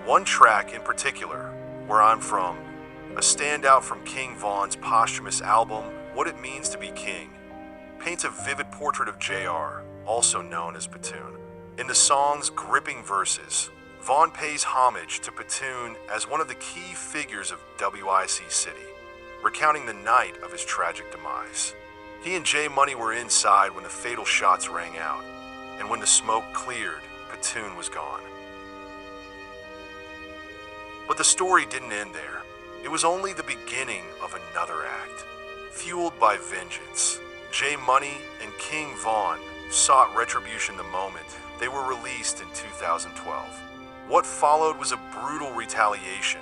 One track in particular, Where I'm From, a standout from King Von's posthumous album, What It Means to Be King, paints a vivid portrait of JR, also known as Platoon. In the song's gripping verses, Von pays homage to Platoon as one of the key figures of WIC City, recounting the night of his tragic demise. He and J Money were inside when the fatal shots rang out, and when the smoke cleared, Platoon was gone. But the story didn't end there. It was only the beginning of another act. Fueled by vengeance, J Money and King Von sought retribution the moment they were released in 2012. What followed was a brutal retaliation.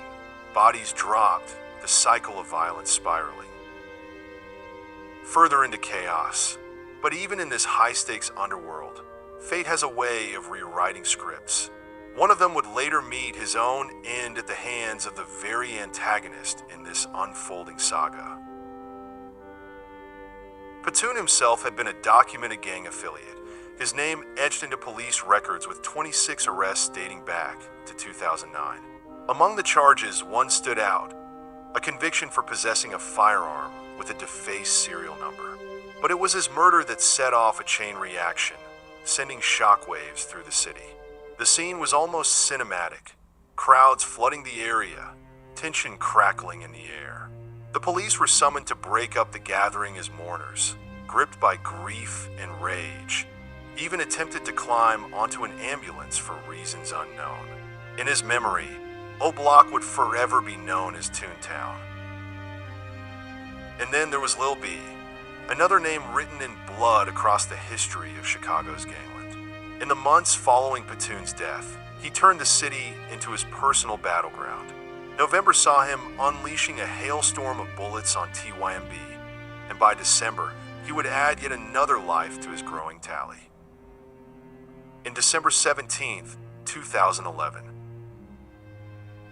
Bodies dropped, the cycle of violence spiraling further into chaos. But even in this high-stakes underworld, fate has a way of rewriting scripts. One of them would later meet his own end at the hands of the very antagonist in this unfolding saga. Platoon himself had been a documented gang affiliate, his name etched into police records with 26 arrests dating back to 2009. Among the charges, one stood out, a conviction for possessing a firearm with a defaced serial number. But it was his murder that set off a chain reaction, sending shockwaves through the city. The scene was almost cinematic, crowds flooding the area, tension crackling in the air. The police were summoned to break up the gathering as mourners, gripped by grief and rage, even attempted to climb onto an ambulance for reasons unknown. In his memory, Oblock would forever be known as Toontown. And then there was Lil B, another name written in blood across the history of Chicago's gangland. In the months following Platoon's death, he turned the city into his personal battleground. November saw him unleashing a hailstorm of bullets on TYMB, and by December, he would add yet another life to his growing tally. In December 17th, 2011.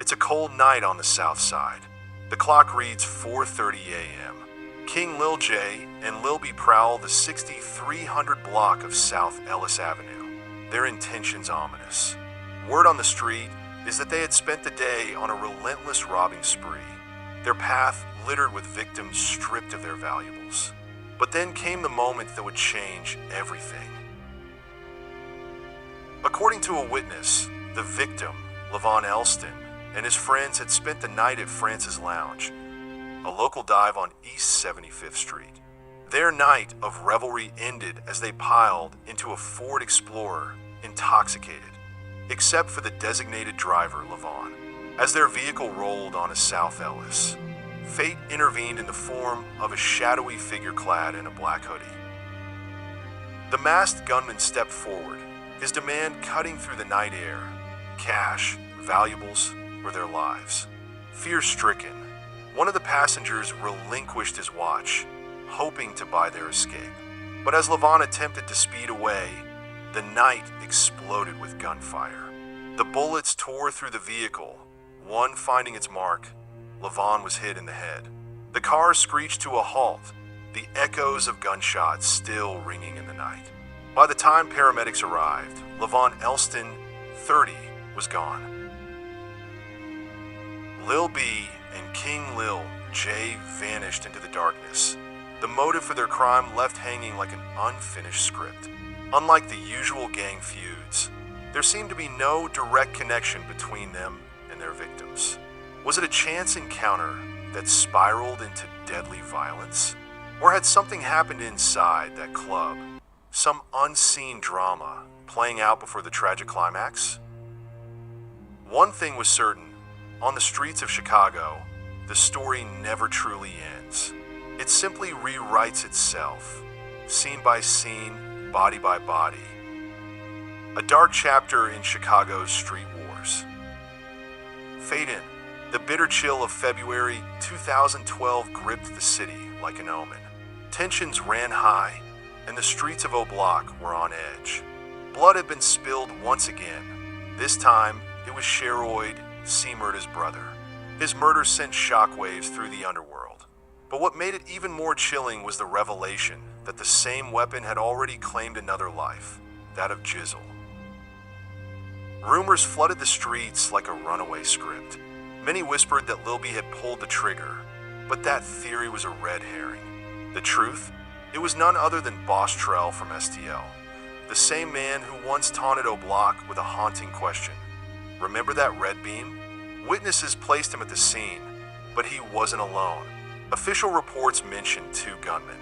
It's a cold night on the south side. The clock reads 4:30 a.m. King Lil J and Lil B prowl the 6300 block of South Ellis Avenue, their intentions ominous. Word on the street is that they had spent the day on a relentless robbing spree, their path littered with victims stripped of their valuables. But then came the moment that would change everything. According to a witness, the victim, Levon Elston, and his friends had spent the night at Francis Lounge, a local dive on East 75th Street. Their night of revelry ended as they piled into a Ford Explorer, intoxicated, except for the designated driver, Levon. As their vehicle rolled onto South Ellis, fate intervened in the form of a shadowy figure clad in a black hoodie. The masked gunman stepped forward, his demand cutting through the night air: cash, valuables, or their lives. Fear-stricken, one of the passengers relinquished his watch, hoping to buy their escape. But as Levon attempted to speed away, the night exploded with gunfire. The bullets tore through the vehicle, one finding its mark. Levon was hit in the head. The car screeched to a halt, the echoes of gunshots still ringing in the night. By the time paramedics arrived, Levon Elston, 30, was gone. Lil B and King Lil J vanished into the darkness, the motive for their crime left hanging like an unfinished script. Unlike the usual gang feuds, there seemed to be no direct connection between them and and their victims. Was it a chance encounter that spiraled into deadly violence? Or had something happened inside that club? Some unseen drama playing out before the tragic climax? One thing was certain: on the streets of Chicago, the story never truly ends. It simply rewrites itself, scene by scene, body by body. A dark chapter in Chicago's street wars. Fade in. The bitter chill of February 2012 gripped the city like an omen. Tensions ran high, and the streets of Oblock were on edge. Blood had been spilled once again. This time, it was Sheroyd C-Murda's brother. His murder sent shockwaves through the underworld. But what made it even more chilling was the revelation that the same weapon had already claimed another life, that of Jizzle. Rumors flooded the streets like a runaway script. Many whispered that Lil B had pulled the trigger, but that theory was a red herring. The truth? It was none other than Boss Trell from STL, the same man who once taunted Oblock with a haunting question. Remember that red beam? Witnesses placed him at the scene, but he wasn't alone. Official reports mentioned 2 gunmen.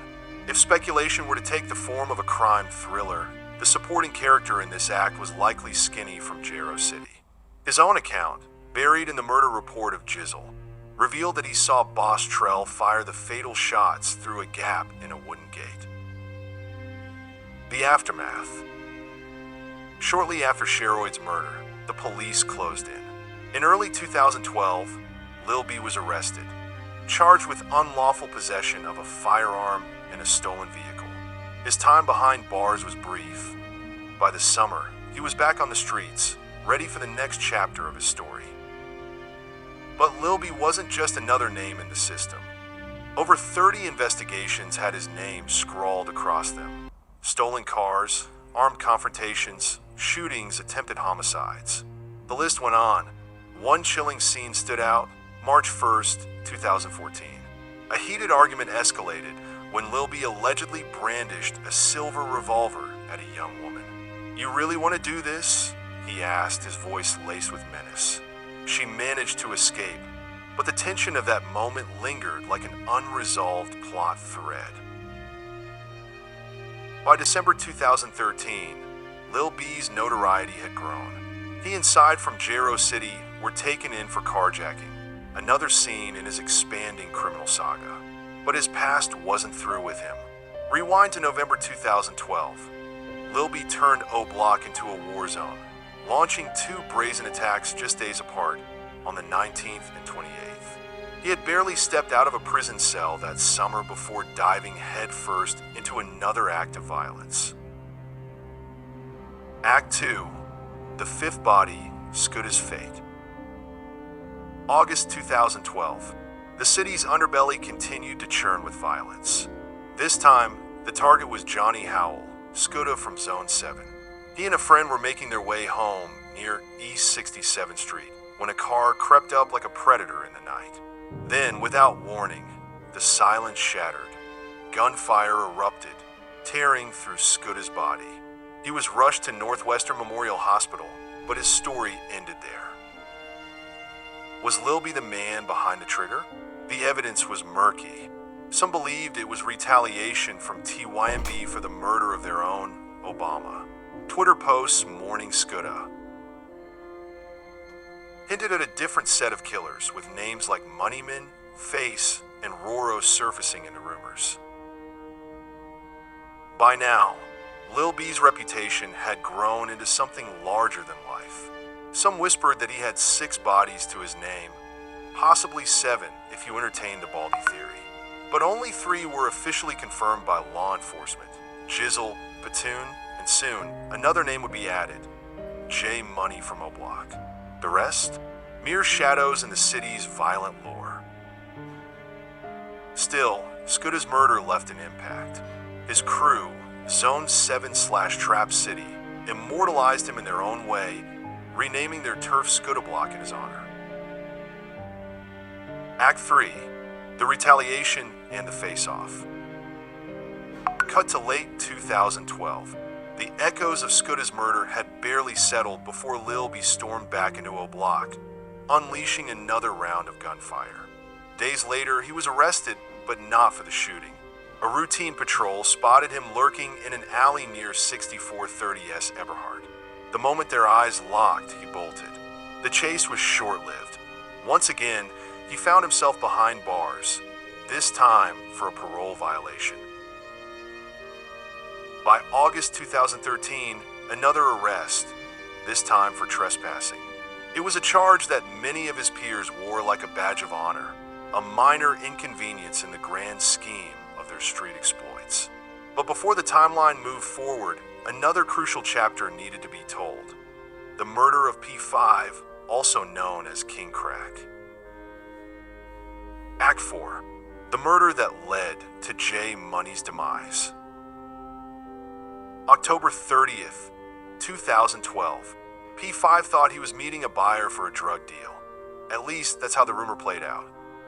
If speculation were to take the form of a crime thriller, the supporting character in this act was likely Skinny from Jero City. His own account, buried in the murder report of Jizzle, revealed that he saw Boss Trell fire the fatal shots through a gap in a wooden gate. The aftermath. Shortly after Sheroyd's murder, the police closed in. In early 2012, Lil B was arrested, charged with unlawful possession of a firearm and a stolen vehicle. His time behind bars was brief. By the summer, he was back on the streets, ready for the next chapter of his story. But Lil B wasn't just another name in the system. Over 30 investigations had his name scrawled across them. Stolen cars, armed confrontations, shootings, attempted homicides. The list went on. One chilling scene stood out: March 1st, 2014. A heated argument escalated when Lil B allegedly brandished a silver revolver at a young woman. "You really want to do this?" he asked, his voice laced with menace. She managed to escape, but the tension of that moment lingered like an unresolved plot thread. By December 2013, Lil B's notoriety had grown. He and Side from Jero City were taken in for carjacking, another scene in his expanding criminal saga. But his past wasn't through with him. Rewind to November 2012. Lil B turned Oblock into a war zone, launching 2 brazen attacks just days apart, on the 19th and 28th. He had barely stepped out of a prison cell that summer before diving headfirst into another act of violence. Act 2. The 5th body stood his fate. August 2012. The city's underbelly continued to churn with violence. This time, the target was Johnny Howell, Scooter from Zone 7. He and a friend were making their way home near East 67th Street when a car crept up like a predator in the night. Then, without warning, the silence shattered. Gunfire erupted, tearing through Scooter's body. He was rushed to Northwestern Memorial Hospital, but his story ended there. Was Lil B the man behind the trigger? The evidence was murky. Some believed it was retaliation from TYMB for the murder of their own Obama. Twitter posts mourning Scooter hinted at a different set of killers, with names like Moneyman, Face, and Roro surfacing in the rumors. By now, Lil B's reputation had grown into something larger than life. Some whispered that he had 6 bodies to his name, possibly 7 if you entertained the Baldy theory. But only 3 were officially confirmed by law enforcement: Jizzle, Patoon, and soon another name would be added: J Money from Oblock. The rest? Mere shadows in the city's violent lore. Still, Scooter's murder left an impact. His crew, Zone 7/Trap City, immortalized him in their own way, renaming their turf Scooter Block in his honor. Act 3. The Retaliation and the Face-Off. Cut to late 2012. The echoes of Scooter's murder had barely settled before Lil B stormed back into Oblock, unleashing another round of gunfire. Days later, he was arrested, but not for the shooting. A routine patrol spotted him lurking in an alley near 6430S Eberhard. The moment their eyes locked, he bolted. The chase was short-lived. Once again, he found himself behind bars, this time for a parole violation. By August 2013, another arrest, this time for trespassing. It was a charge that many of his peers wore like a badge of honor, a minor inconvenience in the grand scheme of their street exploits. But before the timeline moved forward, another crucial chapter needed to be told. The murder of P5, also known as King Crack. Act 4. The murder that led to J Money's demise. October 30th, 2012. P5 thought he was meeting a buyer for a drug deal. At least, that's how the rumor played out.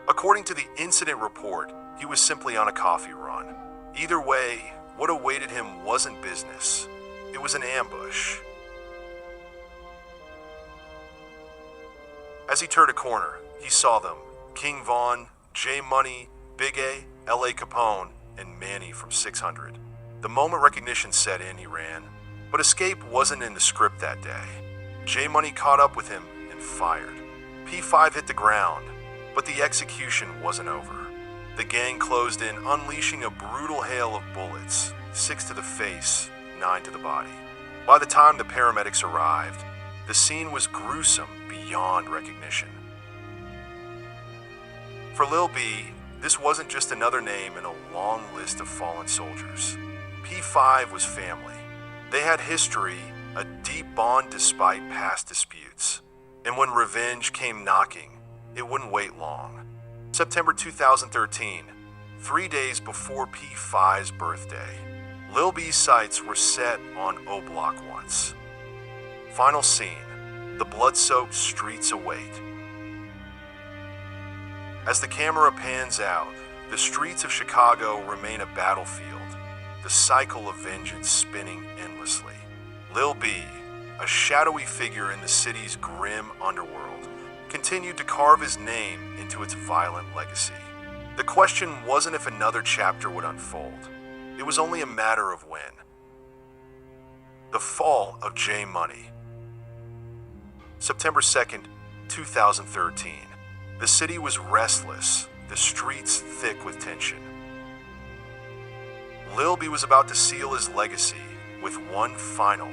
According to the incident report, he was simply on a coffee run. Either way, what awaited him wasn't business. It was an ambush. As he turned a corner, he saw them. King Von, J Money, Big A, L.A. Capone, and Manny from 600. The moment recognition set in, he ran. But escape wasn't in the script that day. J Money caught up with him and fired. P5 hit the ground, but the execution wasn't over. The gang closed in, unleashing a brutal hail of bullets, 6 to the face, 9 to the body. By the time the paramedics arrived, the scene was gruesome beyond recognition. For Lil B, this wasn't just another name in a long list of fallen soldiers. P5 was family. They had history, a deep bond despite past disputes. And when revenge came knocking, it wouldn't wait long. September 2013, 3 days before P5's birthday, Lil B's sights were set on Oblock once. Final scene, the blood-soaked streets await. As the camera pans out, the streets of Chicago remain a battlefield, the cycle of vengeance spinning endlessly. Lil B, a shadowy figure in the city's grim underworld, continued to carve his name into its violent legacy. The question wasn't if another chapter would unfold. It was only a matter of when. The fall of J Money. September 2nd, 2013. The city was restless, the streets thick with tension. Lil B was about to seal his legacy with one final,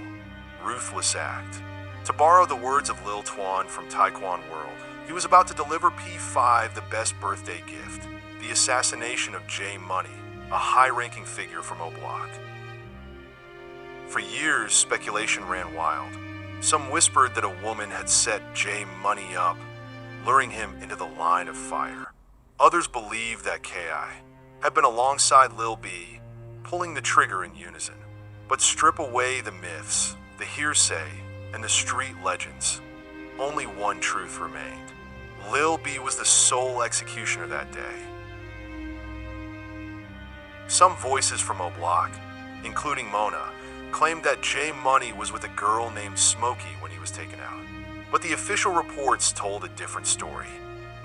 ruthless act. To borrow the words of Lil Twan from Taekwon World, he was about to deliver P5 the best birthday gift, the assassination of J Money, a high-ranking figure from Oblock. For years, speculation ran wild. Some whispered that a woman had set J Money up, luring him into the line of fire. Others believed that KI had been alongside Lil B, pulling the trigger in unison. But strip away the myths, the hearsay, and the street legends. Only one truth remained. Lil B was the sole executioner that day. Some voices from Oblock, including Mona, claimed that J Money was with a girl named Smokey when he was taken out. But the official reports told a different story.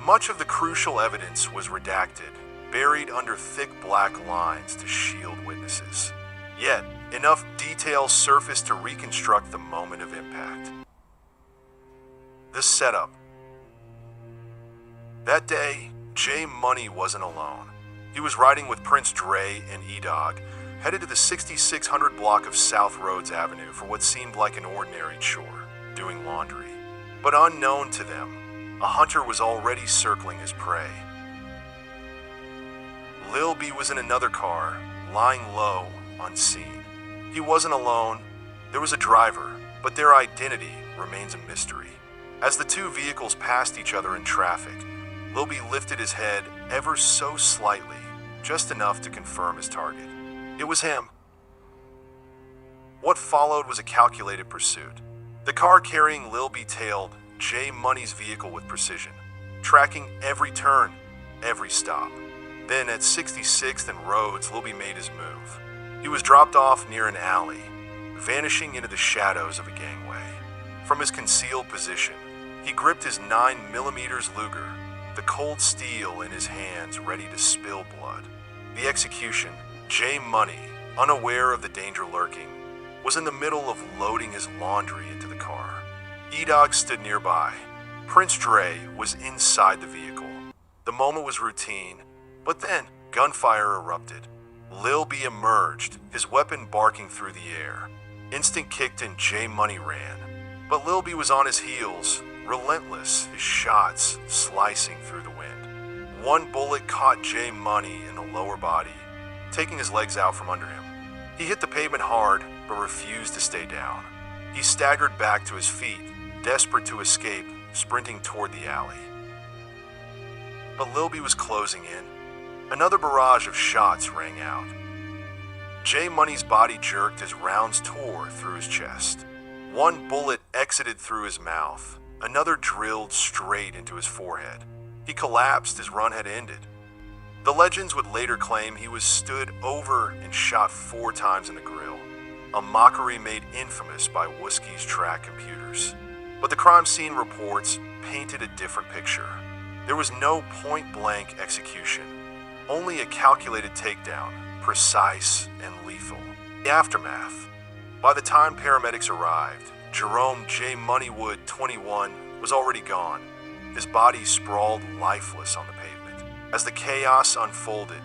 Much of the crucial evidence was redacted, buried under thick black lines to shield witnesses. Yet, enough details surfaced to reconstruct the moment of impact. The setup. That day, J Money wasn't alone. He was riding with Prince Dre and E-Dog, headed to the 6600 block of South Rhodes Avenue for what seemed like an ordinary chore, doing laundry. But unknown to them, a hunter was already circling his prey. Lil B was in another car, lying low, unseen. He wasn't alone. There was a driver, but their identity remains a mystery. As the two vehicles passed each other in traffic, Lil B lifted his head ever so slightly, just enough to confirm his target. It was him. What followed was a calculated pursuit. The car carrying Lil B tailed J Money's vehicle with precision, tracking every turn, every stop. Then at 66th and Rhodes, Lil B made his move. He was dropped off near an alley, vanishing into the shadows of a gangway. From his concealed position, He gripped his 9mm Luger, the cold steel in his hands ready to spill blood. The execution, J Money, unaware of the danger lurking, was in the middle of loading his laundry into the car. E-Dog stood nearby. Prince Dre was inside the vehicle. The moment was routine, but then gunfire erupted. Lil B emerged, his weapon barking through the air. Instinct kicked and J Money ran. But Lil B was on his heels, relentless, his shots slicing through the wind. One bullet caught J Money in the lower body, taking his legs out from under him. He hit the pavement hard, but refused to stay down. He staggered back to his feet, desperate to escape, sprinting toward the alley. But Lil B was closing in. Another barrage of shots rang out. J Money's body jerked as rounds tore through his chest. One bullet exited through his mouth. Another drilled straight into his forehead. He collapsed as run had ended. The legends would later claim he was stood over and shot 4 times in the grill, a mockery made infamous by Wooskie's track computers. But the crime scene reports painted a different picture. There was no point-blank execution, only a calculated takedown, precise and lethal. The aftermath. By the time paramedics arrived, Jerome J. Moneywood, 21, was already gone. His body sprawled lifeless on the pavement. As the chaos unfolded,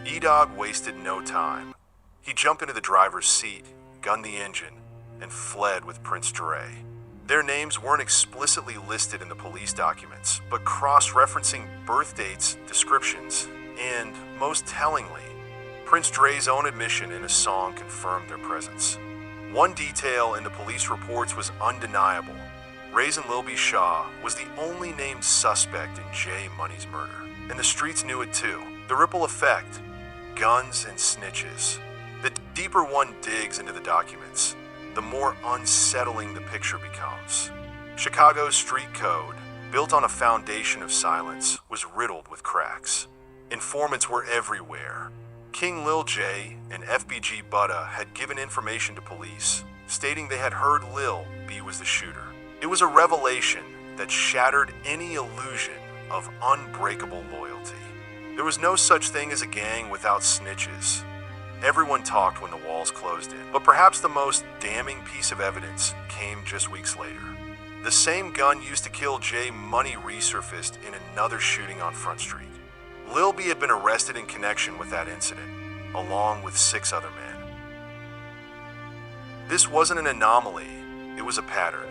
E-Dog wasted no time. He jumped into the driver's seat, gunned the engine, and fled with Prince Dre. Their names weren't explicitly listed in the police documents, but cross-referencing birth dates, descriptions, and, most tellingly, Prince Dre's own admission in a song confirmed their presence. One detail in the police reports was undeniable. Raisin Lil B Shaw was the only named suspect in J Money's murder, and the streets knew it too. The ripple effect, guns and snitches. The deeper one digs into the documents, the more unsettling the picture becomes. Chicago's street code, built on a foundation of silence, was riddled with cracks. Informants were everywhere. King Lil J and FBG Butta had given information to police, stating they had heard Lil B was the shooter. It was a revelation that shattered any illusion of unbreakable loyalty. There was no such thing as a gang without snitches. Everyone talked when the walls closed in, but perhaps the most damning piece of evidence came just weeks later. The same gun used to kill J Money resurfaced in another shooting on Front Street. Lil B had been arrested in connection with that incident, along with 6 other men. This wasn't an anomaly, it was a pattern.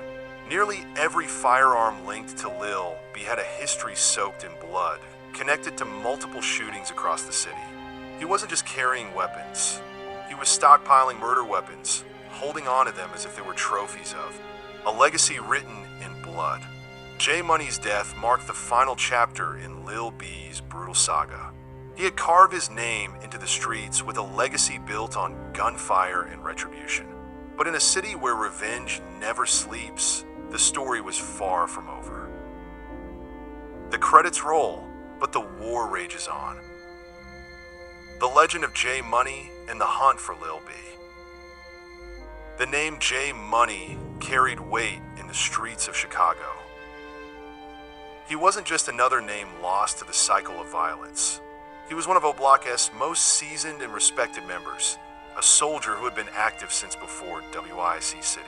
Nearly every firearm linked to Lil B had a history soaked in blood, connected to multiple shootings across the city. He wasn't just carrying weapons. He was stockpiling murder weapons, holding on to them as if they were trophies of a legacy written in blood. J Money's death marked the final chapter in Lil B's brutal saga. He had carved his name into the streets with a legacy built on gunfire and retribution. But in a city where revenge never sleeps, the story was far from over. The credits roll, but the war rages on. The legend of J Money and the hunt for Lil B. The name J Money carried weight in the streets of Chicago. He wasn't just another name lost to the cycle of violence. He was one of Oblock's most seasoned and respected members, a soldier who had been active since before WIC City.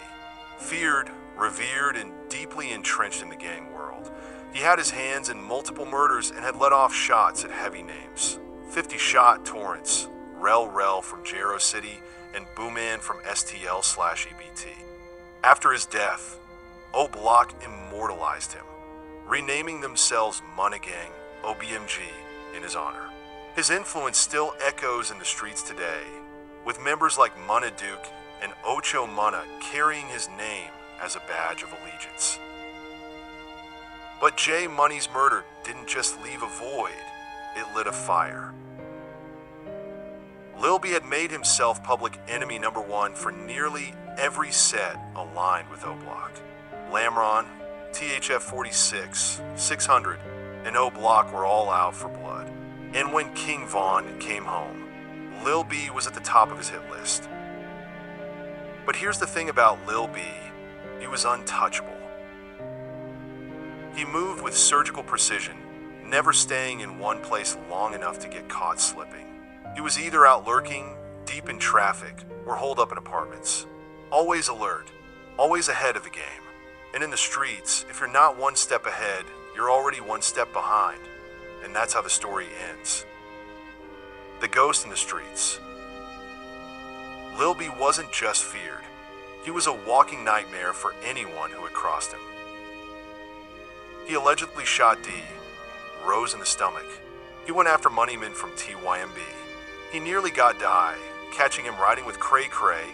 Feared, revered, and deeply entrenched in the gang world, he had his hands in multiple murders and had let off shots at heavy names. 50 Shot Torrance, Rel from Jero City, and Booman from STL/EBT. After his death, Oblock immortalized him, renaming themselves Munna Gang, OBMG, in his honor. His influence still echoes in the streets today, with members like Munna Duke and Ocho Munna carrying his name as a badge of allegiance. But J Money's murder didn't just leave a void, it lit a fire. Lil B had made himself public enemy number 1 for nearly every set aligned with Oblock. Lamron, THF 46, 600, and Oblock were all out for blood. And when King Von came home, Lil B was at the top of his hit list. But here's the thing about Lil B, he was untouchable. He moved with surgical precision, never staying in one place long enough to get caught slipping. He was either out lurking, deep in traffic, or holed up in apartments. Always alert, always ahead of the game. And in the streets, if you're not one step ahead, you're already one step behind. And that's how the story ends. The ghost in the streets. Lil B wasn't just feared. He was a walking nightmare for anyone who had crossed him. He allegedly shot D, Rose in the stomach. He went after moneymen from TYMB. He nearly got Di, catching him riding with Cray Cray,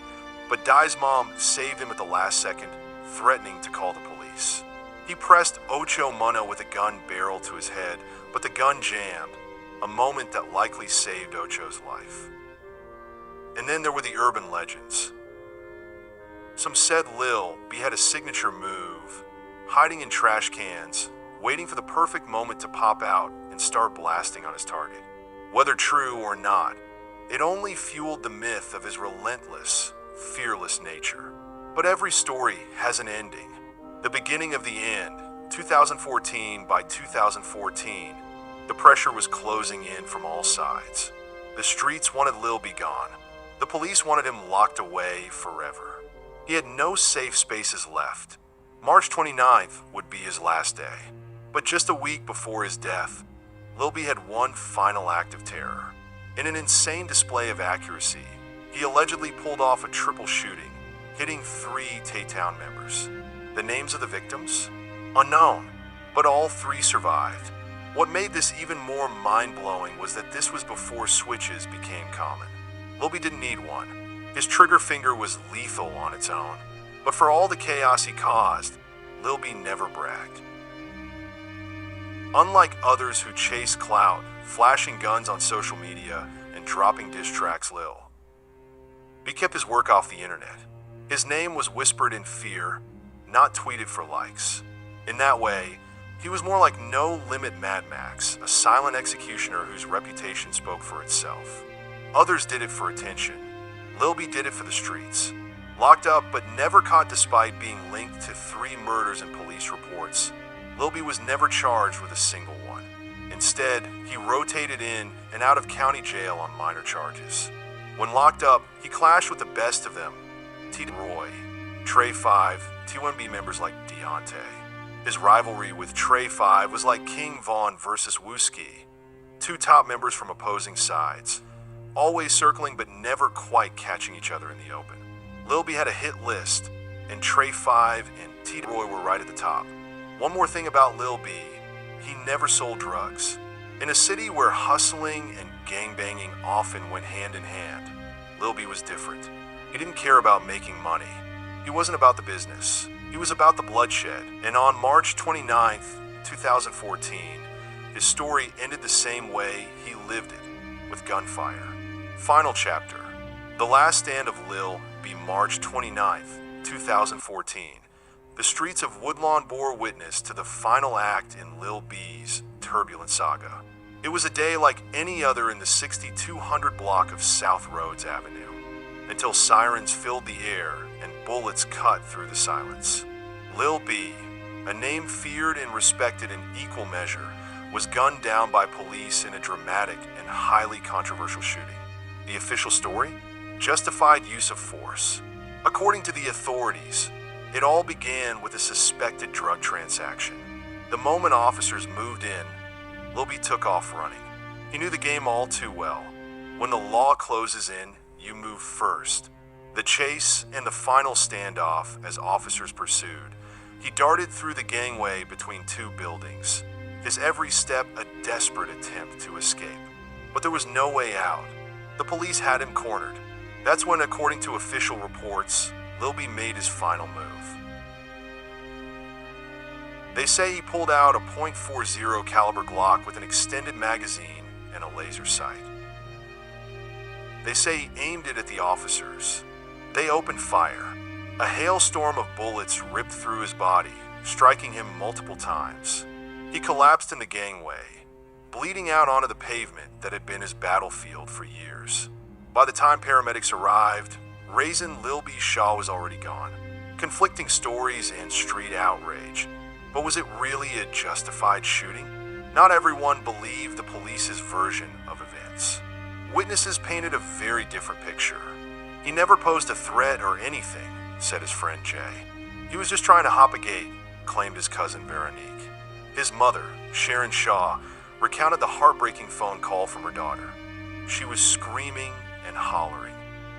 but Di's mom saved him at the last second, threatening to call the police. He pressed Ocho Mono with a gun barrel to his head, but the gun jammed, a moment that likely saved Ocho's life. And then there were the urban legends. Some said Lil B had a signature move, hiding in trash cans, waiting for the perfect moment to pop out and start blasting on his target. Whether true or not, it only fueled the myth of his relentless, fearless nature. But every story has an ending. The beginning of the end, 2014 by 2014, the pressure was closing in from all sides. The streets wanted Lil B gone. The police wanted him locked away forever. He had no safe spaces left. March 29th would be his last day. But just a week before his death, Lil B had one final act of terror. In an insane display of accuracy, he allegedly pulled off a triple shooting, hitting 3 Tay-Town members. The names of the victims? Unknown, but all 3 survived. What made this even more mind-blowing was that this was before switches became common. Lil B didn't need one. His trigger finger was lethal on its own. But for all the chaos he caused, Lil B never bragged. Unlike others who chase clout, flashing guns on social media, and dropping diss tracks, Lil B kept his work off the internet. His name was whispered in fear, not tweeted for likes. In that way, he was more like No Limit Mad Max, a silent executioner whose reputation spoke for itself. Others did it for attention. Lil B did it for the streets. Locked up but never caught despite being linked to 3 murders in police reports, Lil B was never charged with a single one. Instead, he rotated in and out of county jail on minor charges. When locked up, he clashed with the best of them, T. Roy, Trey 5, TYMB members like Deontay. His rivalry with Trey 5 was like King Von versus Wooski, 2 top members from opposing sides, always circling but never quite catching each other in the open. Lil B had a hit list, and Trey 5 and T. Roy were right at the top. One more thing about Lil B, he never sold drugs. In a city where hustling and gangbanging often went hand in hand, Lil B was different. He didn't care about making money. He wasn't about the business. He was about the bloodshed. And on March 29th, 2014, his story ended the same way he lived it, with gunfire. Final chapter. The last stand of Lil B, March 29th, 2014. The streets of Woodlawn bore witness to the final act in Lil B's turbulent saga. It was a day like any other in the 6200 block of South Rhodes Avenue, until sirens filled the air and bullets cut through the silence. Lil B, a name feared and respected in equal measure, was gunned down by police in a dramatic and highly controversial shooting. The official story? Justified use of force. According to the authorities, it all began with a suspected drug transaction. The moment officers moved in, Lil B took off running. He knew the game all too well. When the law closes in, you move first. The chase and the final standoff as officers pursued. He darted through the gangway between 2 buildings, his every step a desperate attempt to escape. But there was no way out. The police had him cornered. That's when, according to official reports, Lil B made his final move. They say he pulled out a .40 caliber Glock with an extended magazine and a laser sight. They say he aimed it at the officers. They opened fire. A hailstorm of bullets ripped through his body, striking him multiple times. He collapsed in the gangway, bleeding out onto the pavement that had been his battlefield for years. By the time paramedics arrived, Raisin Lil B Shaw was already gone. Conflicting stories and street outrage. But was it really a justified shooting? Not everyone believed the police's version of events. Witnesses painted a very different picture. He never posed a threat or anything, said his friend Jay. He was just trying to hop a gate, claimed his cousin Veronique. His mother, Sharon Shaw, recounted the heartbreaking phone call from her daughter. She was screaming and hollering.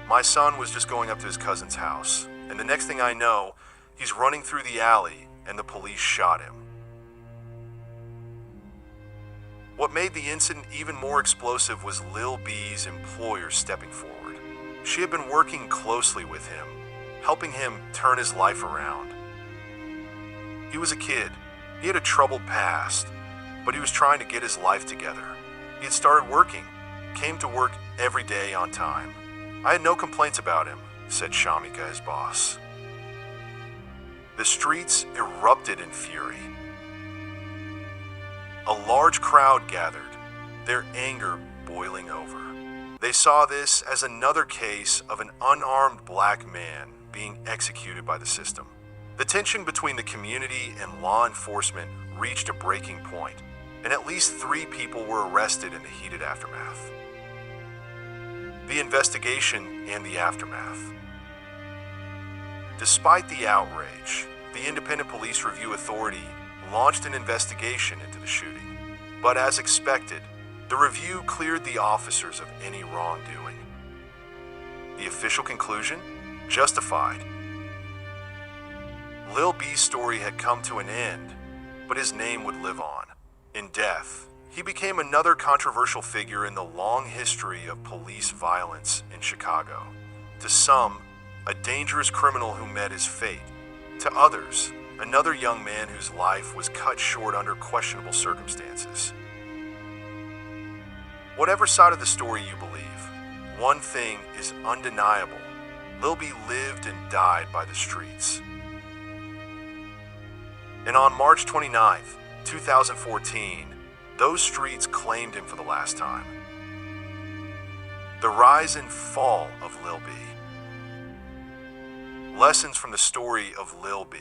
My son was just going up to his cousin's house, and the next thing I know, he's running through the alley and the police shot him. What made the incident even more explosive was Lil B's employer stepping forward. She had been working closely with him, helping him turn his life around. He was a kid. He had a troubled past, but he was trying to get his life together. He had started working, came to work every day on time. I had no complaints about him, said Shamika, his boss. The streets erupted in fury. A large crowd gathered, their anger boiling over. They saw this as another case of an unarmed black man being executed by the system. The tension between the community and law enforcement reached a breaking point, and at least 3 people were arrested in the heated aftermath. The investigation and the aftermath. Despite the outrage, the Independent Police Review Authority launched an investigation into the shooting. But as expected, the review cleared the officers of any wrongdoing. The official conclusion? Justified. Lil B's story had come to an end, but his name would live on. In death, he became another controversial figure in the long history of police violence in Chicago. To some, a dangerous criminal who met his fate. To others, another young man whose life was cut short under questionable circumstances. Whatever side of the story you believe, one thing is undeniable. Lil B lived and died by the streets. And on March 29th, 2014, those streets claimed him for the last time. The rise and fall of Lil B. Lessons from the story of Lil B.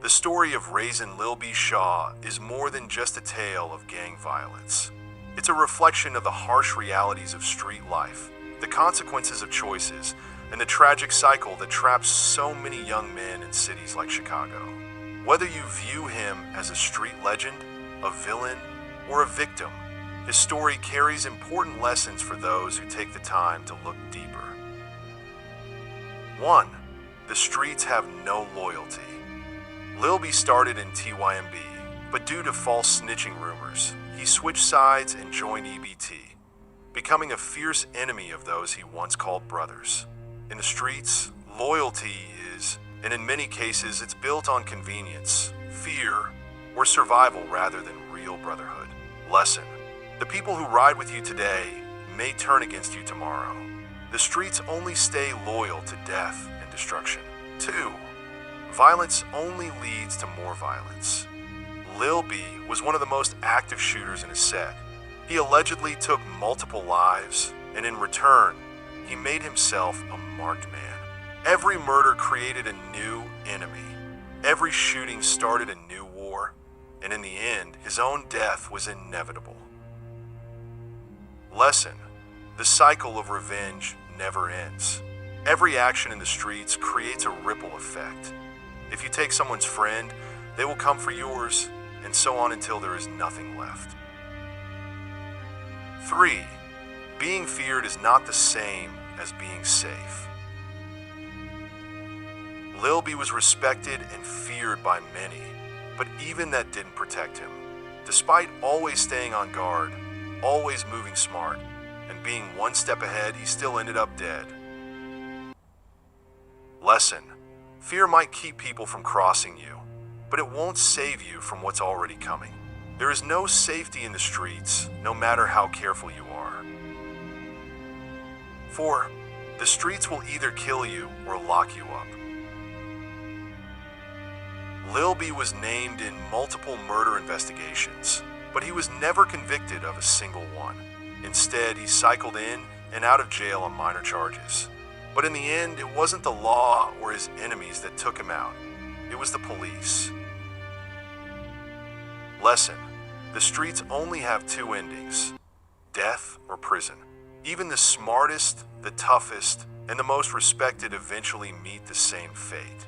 The story of Raisin Lil B Shaw is more than just a tale of gang violence. It's a reflection of the harsh realities of street life, the consequences of choices, and the tragic cycle that traps so many young men in cities like Chicago. Whether you view him as a street legend, a villain, or a victim, his story carries important lessons for those who take the time to look deeper. 1. The streets have no loyalty. Lil B started in TYMB, but due to false snitching rumors, he switched sides and joined EBT, becoming a fierce enemy of those he once called brothers. In the streets, loyalty is, and in many cases it's built on convenience, fear, or survival rather than real brotherhood. Lesson: the people who ride with you today may turn against you tomorrow. The streets only stay loyal to death and destruction. 2. Violence only leads to more violence. Lil B was one of the most active shooters in his set. He allegedly took multiple lives, and in return, he made himself a marked man. Every murder created a new enemy. Every shooting started a new war, and in the end, his own death was inevitable. Lesson: the cycle of revenge never ends. Every action in the streets creates a ripple effect. If you take someone's friend, they will come for yours, and so on until there is nothing left. 3. Being feared is not the same as being safe. Lil B was respected and feared by many, but even that didn't protect him. Despite always staying on guard, always moving smart, and being one step ahead, he still ended up dead. Lesson: fear might keep people from crossing you, but it won't save you from what's already coming. There is no safety in the streets, no matter how careful you are. 4. The streets will either kill you or lock you up. Lil B was named in multiple murder investigations, but he was never convicted of a single one. Instead, he cycled in and out of jail on minor charges. But in the end, it wasn't the law or his enemies that took him out. It was the police. Lesson: the streets only have two endings: death or prison. Even the smartest, the toughest, and the most respected eventually meet the same fate.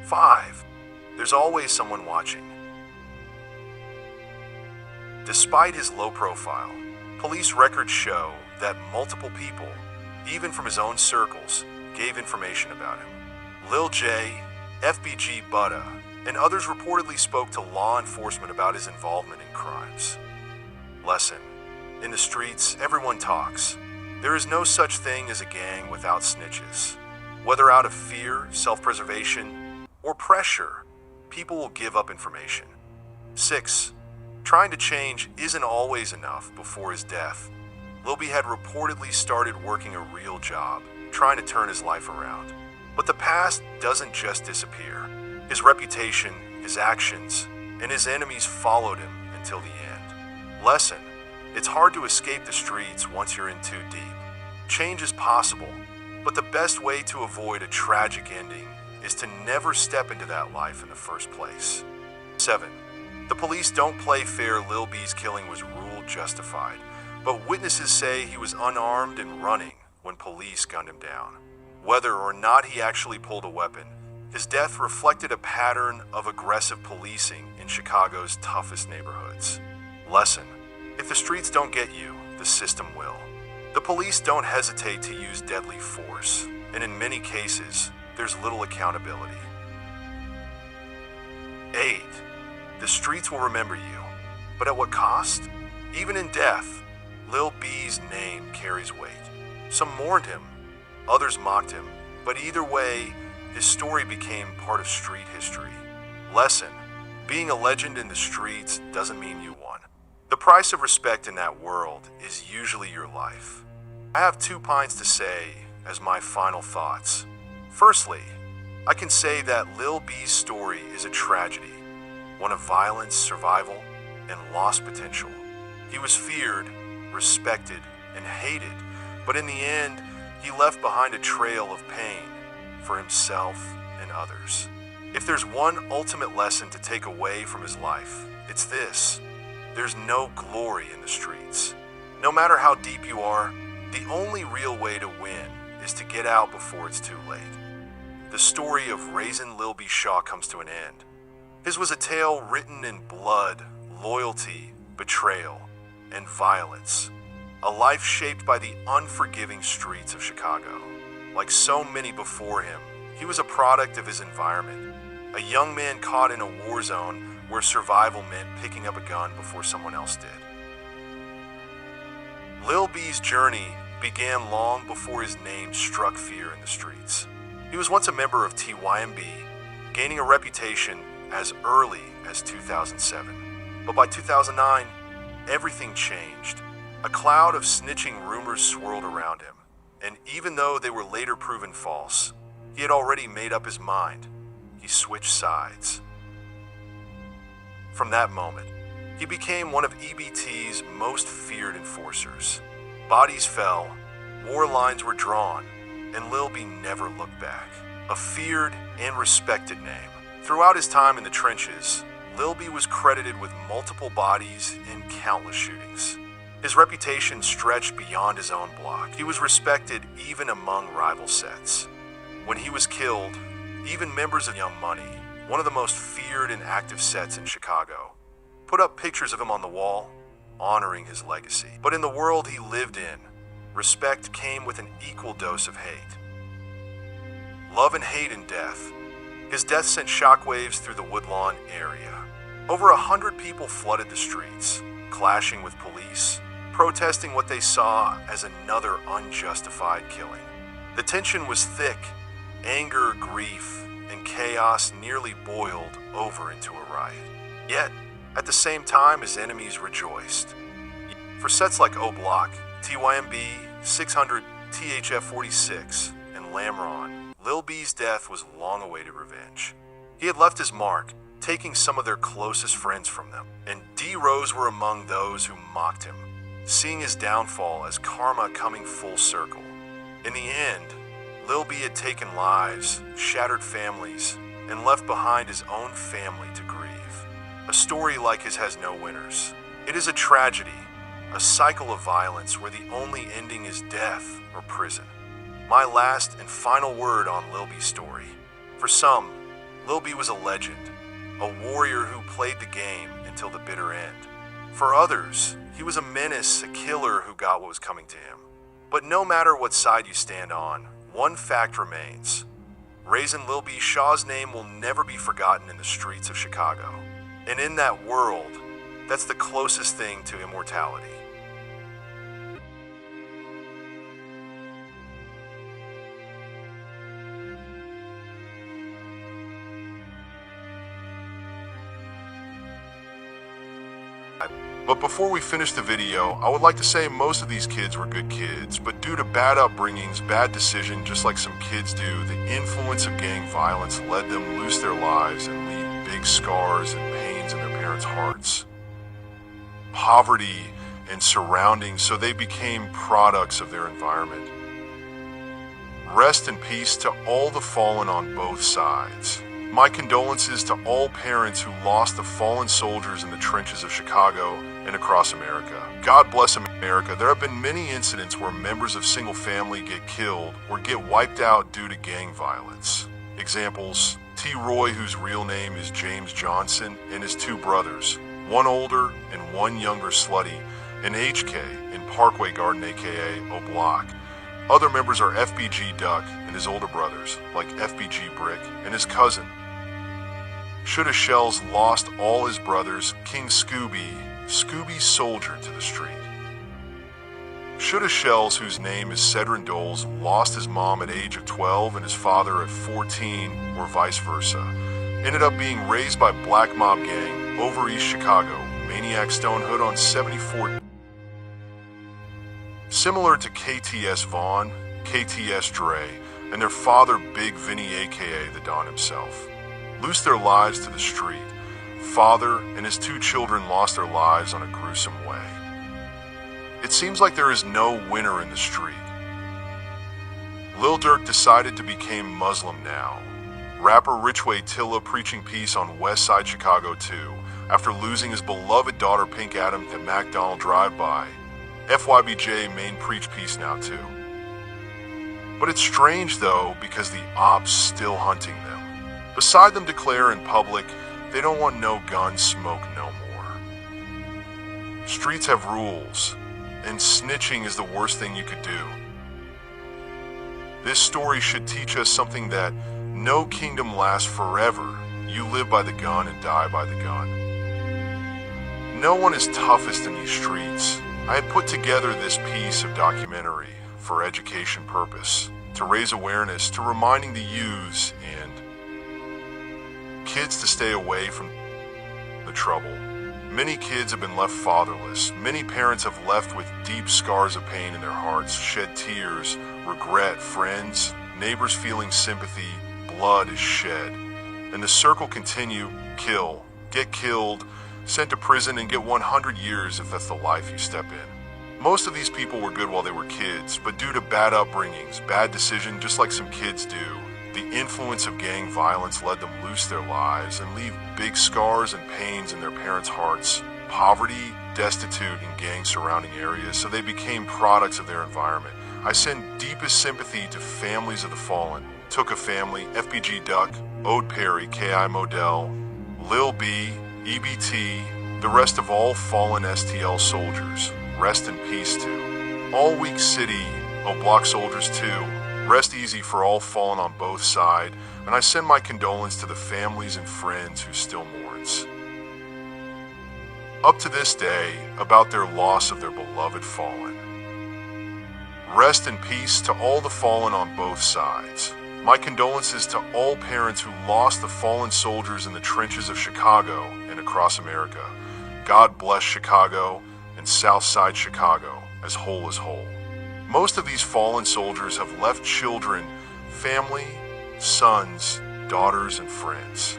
5. There's always someone watching. Despite his low profile, police records show that multiple people, even from his own circles, gave information about him. Lil J, FBG Butta, and others reportedly spoke to law enforcement about his involvement in crimes. Lesson: in the streets, everyone talks. There is no such thing as a gang without snitches. Whether out of fear, self-preservation, or pressure, people will give up information. 6. Trying to change isn't always enough. Before his death, Lil B had reportedly started working a real job, trying to turn his life around. But the past doesn't just disappear. His reputation, his actions, and his enemies followed him until the end. Lesson: it's hard to escape the streets once you're in too deep. Change is possible, but the best way to avoid a tragic ending is to never step into that life in the first place. 7. The police don't play fair. Lil B's killing was ruled justified, but witnesses say he was unarmed and running when police gunned him down. Whether or not he actually pulled a weapon, his death reflected a pattern of aggressive policing in Chicago's toughest neighborhoods. Lesson: if the streets don't get you, the system will. The police don't hesitate to use deadly force, and in many cases, there's little accountability. 8. The streets will remember you, but at what cost? Even in death, Lil B's name carries weight. Some mourned him, others mocked him, but either way, his story became part of street history. Lesson: being a legend in the streets doesn't mean you won. The price of respect in that world is usually your life. I have 2 points to say as my final thoughts. Firstly, I can say that Lil B's story is a tragedy, one of violence, survival, and lost potential. He was feared, respected, and hated, but in the end, he left behind a trail of pain for himself and others. If there's one ultimate lesson to take away from his life, it's this: there's no glory in the streets. No matter how deep you are, the only real way to win is to get out before it's too late. The story of Raising Lil B Shaw comes to an end. His was a tale written in blood, loyalty, betrayal, and violence. A life shaped by the unforgiving streets of Chicago. Like so many before him, he was a product of his environment. A young man caught in a war zone where survival meant picking up a gun before someone else did. Lil B's journey began long before his name struck fear in the streets. He was once a member of TYMB, gaining a reputation as early as 2007. But by 2009, everything changed. A cloud of snitching rumors swirled around him, and even though they were later proven false, he had already made up his mind. He switched sides. From that moment, he became one of EBT's most feared enforcers. Bodies fell, war lines were drawn, and Lil B never looked back. A feared and respected name. Throughout his time in the trenches, Lil B was credited with multiple bodies and countless shootings. His reputation stretched beyond his own block. He was respected even among rival sets. When he was killed, even members of Young Money, one of the most feared and active sets in Chicago, put up pictures of him on the wall, honoring his legacy. But in the world he lived in, respect came with an equal dose of hate. Love and hate and death. His death sent shockwaves through the Woodlawn area. Over 100 people flooded the streets, clashing with police, protesting what they saw as another unjustified killing. The tension was thick. Anger, grief, and chaos nearly boiled over into a riot. Yet, at the same time, his enemies rejoiced. For sets like Oblock, TYMB, 600, THF-46, and Lamron, Lil B's death was long-awaited revenge. He had left his mark, taking some of their closest friends from them, and D-Rose were among those who mocked him, seeing his downfall as karma coming full circle. In the end, Lil B had taken lives, shattered families, and left behind his own family to grieve. A story like his has no winners. It is a tragedy, a cycle of violence where the only ending is death or prison. My last and final word on Lil B's story. For some, Lil B was a legend, a warrior who played the game until the bitter end. For others, he was a menace, a killer who got what was coming to him. But no matter what side you stand on, one fact remains. Raising Lil B, Shaw's name will never be forgotten in the streets of Chicago. And in that world, that's the closest thing to immortality. But before we finish the video, I would like to say most of these kids were good kids, but due to bad upbringings, bad decision, just like some kids do, the influence of gang violence led them lose their lives and leave big scars and pains in their parents' hearts. Poverty and surroundings, so they became products of their environment. Rest in peace to all the fallen on both sides. My condolences to all parents who lost the fallen soldiers in the trenches of Chicago and across America. God bless America. There have been many incidents where members of single family get killed or get wiped out due to gang violence. Examples, T. Roy, whose real name is James Johnson, and his two brothers, one older and one younger Slutty, and HK in Parkway Garden aka Oblock. Other members are FBG Duck and his older brothers, like FBG Brick and his cousin. Shoulda Shells lost all his brothers, King Scooby Soldier to the street. Shoulda Shells, whose name is Cedrin Doles, lost his mom at age of 12 and his father at 14, or vice versa. Ended up being raised by Black Mob Gang over East Chicago, Maniac Stone Hood on 74. Similar to KTS Vaughn, KTS Dre, and their father Big Vinny aka the Don himself. Lost their lives to the street. Father and his two children lost their lives on a gruesome way. It seems like there is no winner in the street. Lil Durk decided to become Muslim now. Rapper Richway Tilla preaching peace on West Side Chicago too, after losing his beloved daughter Pink Adam to McDonald drive-by. FYBJ main preach peace now too. But it's strange though, because the opps still hunting them. Beside them declare in public, they don't want no gun smoke no more. Streets have rules, and snitching is the worst thing you could do. This story should teach us something, that no kingdom lasts forever. You live by the gun and die by the gun. No one is toughest in these streets. I had put together this piece of documentary for education purpose, to raise awareness, to reminding the youths and kids to stay away from the trouble. Many kids have been left fatherless. Many parents have left with deep scars of pain in their hearts, shed tears, regret, friends, neighbors feeling sympathy, blood is shed. And the circle continue, kill, get killed, sent to prison and get 100 years if that's the life you step in. Most of these people were good while they were kids, but due to bad upbringings, bad decision, just like some kids do, the influence of gang violence led them lose their lives and leave big scars and pains in their parents' hearts. Poverty, destitute, and gang surrounding areas, so they became products of their environment. I send deepest sympathy to families of the fallen. Tuka family, FBG Duck, Ode Perry, KI Modell, Lil B, EBT, the rest of all fallen STL soldiers. Rest in peace to all Weak City, Oblock soldiers too. Rest easy for all fallen on both sides, and I send my condolence to the families and friends who still mourns. Up to this day, about their loss of their beloved fallen. Rest in peace to all the fallen on both sides. My condolences to all parents who lost the fallen soldiers in the trenches of Chicago and across America. God bless Chicago and Southside Chicago, as whole as whole. Most of these fallen soldiers have left children, family, sons, daughters, and friends.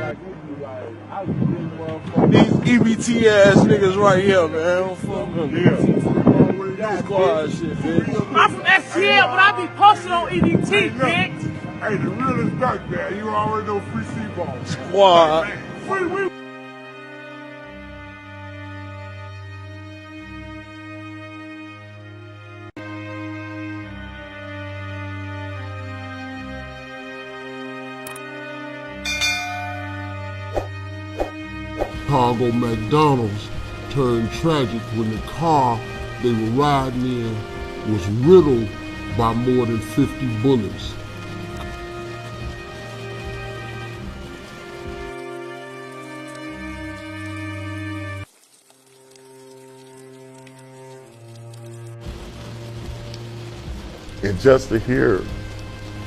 Like, I was These EBT ass niggas right here, man. Fuck them. Yeah. Squad shit, bitch. I'm from STL, but I be posted on EBT, bitch. Hey, the real is back there. You already know free C-ball. Squad. Free. Chicago McDonald's turned tragic when the car they were riding in was riddled by more than 50 bullets. And just to hear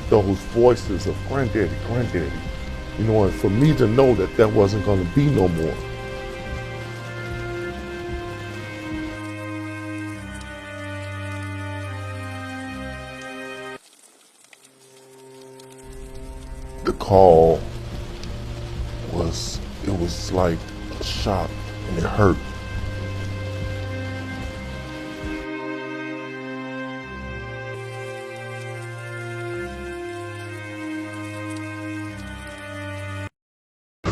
those voices of granddaddy, you know, and for me to know that that wasn't going to be no more. The call was like a shock and it hurt.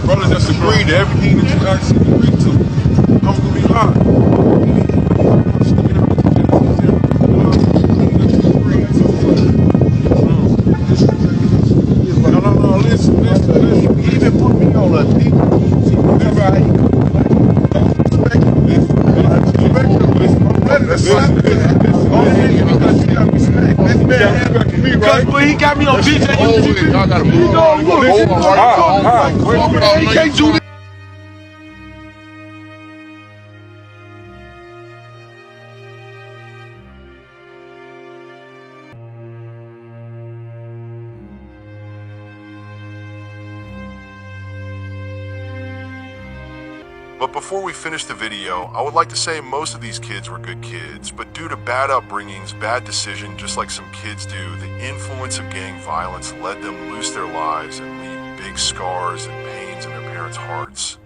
Brothers just agree to everything that you guys agree to. I'm gonna be live. No, listen. He even put me on a deep. But he got me on DJ. Y'all gotta move on. He can't do this. But before we finish the video, I would like to say most of these kids were good kids, but due to bad upbringings, bad decision, just like some kids do, the influence of gang violence led them lose their lives and leave big scars and pains in their parents' hearts.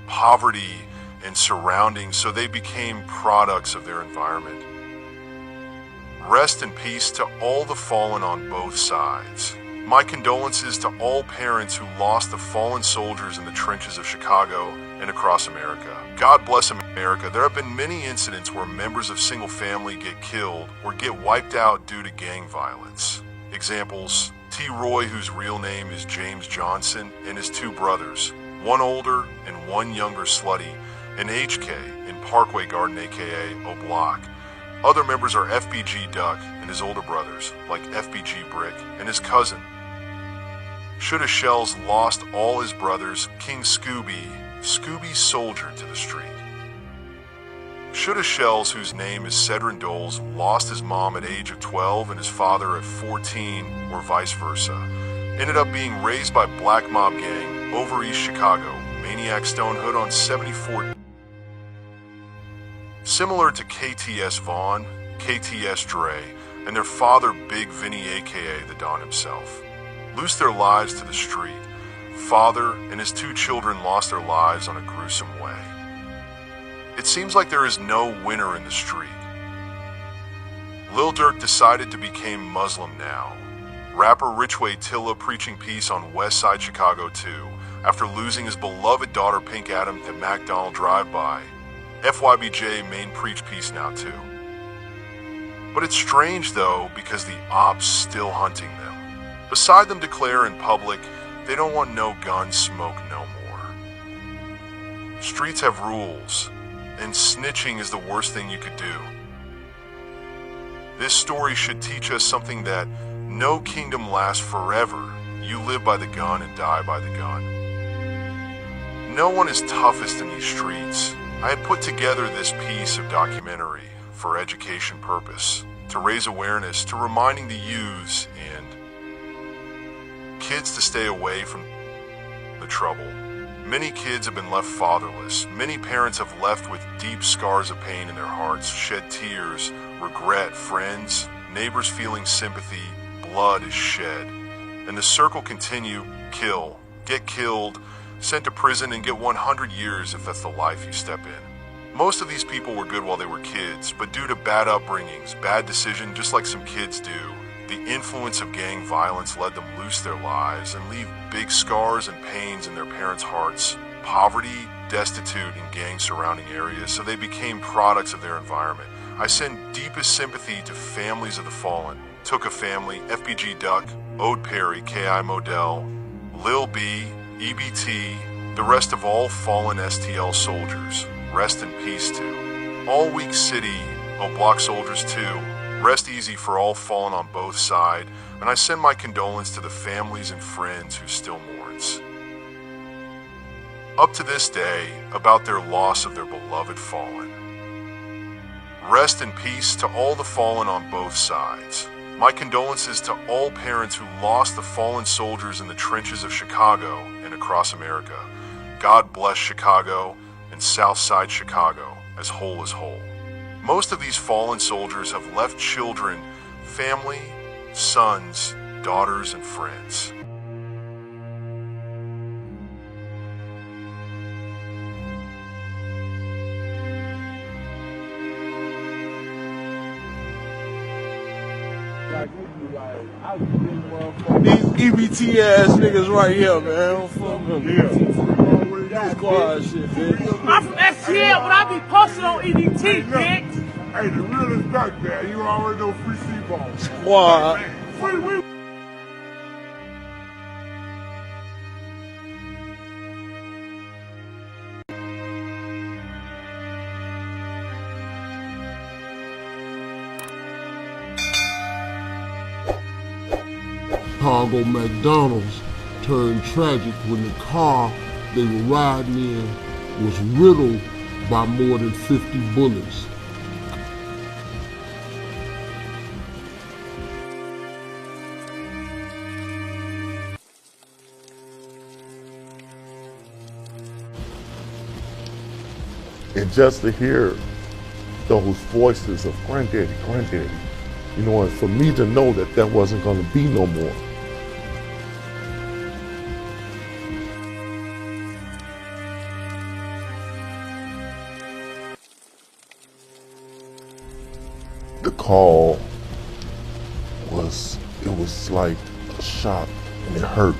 Poverty and surroundings, so they became products of their environment. Rest in peace to all the fallen on both sides. My condolences to all parents who lost the fallen soldiers in the trenches of Chicago and across America. God bless America. There have been many incidents where members of single family get killed or get wiped out due to gang violence. Examples: T. Roy, whose real name is James Johnson, and his two brothers, one older and one younger Slutty, and HK in Parkway Garden, aka Oblock. Other members are FBG Duck and his older brothers, like FBG Brick and his cousin. Shoulda Shells lost all his brothers, King Scooby Soldier, to the street. Shoulda Shells, whose name is Cedrin Doles, lost his mom at age of 12 and his father at 14, or vice versa. Ended up being raised by Black Mob Gang over East Chicago, Maniac Stone Hood on 74. Similar to KTS Vaughn, KTS Dre, and their father Big Vinny aka the Don himself. Lost their lives to the street. Father and his two children lost their lives on a gruesome way. It seems like there is no winner in the street. Lil Durk decided to become Muslim now. Rapper Richway Tilla preaching peace on West Side Chicago too, after losing his beloved daughter Pink Adam to McDonald drive-by. FYBJ main preach peace now too. But it's strange though, because the ops still hunting them. Beside them declare in public, they don't want no gun smoke no more. Streets have rules, and snitching is the worst thing you could do. This story should teach us something, that no kingdom lasts forever. You live by the gun and die by the gun. No one is toughest in these streets. I had put together this piece of documentary for education purpose, to raise awareness, to reminding the youths and kids to stay away from the trouble. Many kids have been left fatherless. Many parents have left with deep scars of pain in their hearts, shed tears, regret, friends, neighbors feeling sympathy, blood is shed. And the circle continue, kill, get killed, sent to prison, and get 100 years if that's the life you step in. Most of these people were good while they were kids, but due to bad upbringings, bad decisions, just like some kids do, the influence of gang violence led them lose their lives and leave big scars and pains in their parents' hearts. Poverty, destitute, and gang surrounding areas, so they became products of their environment. I send deepest sympathy to families of the fallen, Tuka family, FBG Duck, Ode Perry, KI Modell, Lil B, EBT, the rest of all fallen STL soldiers. Rest in peace to all Weak City, Oblock soldiers too. Rest easy for all fallen on both sides, and I send my condolence to the families and friends who still mourns. Up to this day, about their loss of their beloved fallen. Rest in peace to all the fallen on both sides. My condolences to all parents who lost the fallen soldiers in the trenches of Chicago and across America. God bless Chicago and Southside Chicago, as whole as whole. Most of these fallen soldiers have left children, family, sons, daughters, and friends. These EBT ass niggas right here, man. Squad shit, bitch. I'm from STL, but I be posted on EBT, bitch. Hey, the real is back there. You already know free C-ball. Squad. Chicago McDonald's turned tragic when the car they were riding in was riddled by more than 50 bullets. And just to hear those voices of granddaddy, granddaddy, you know, and for me to know that that wasn't going to be no more. The call was like a shock, and it hurt.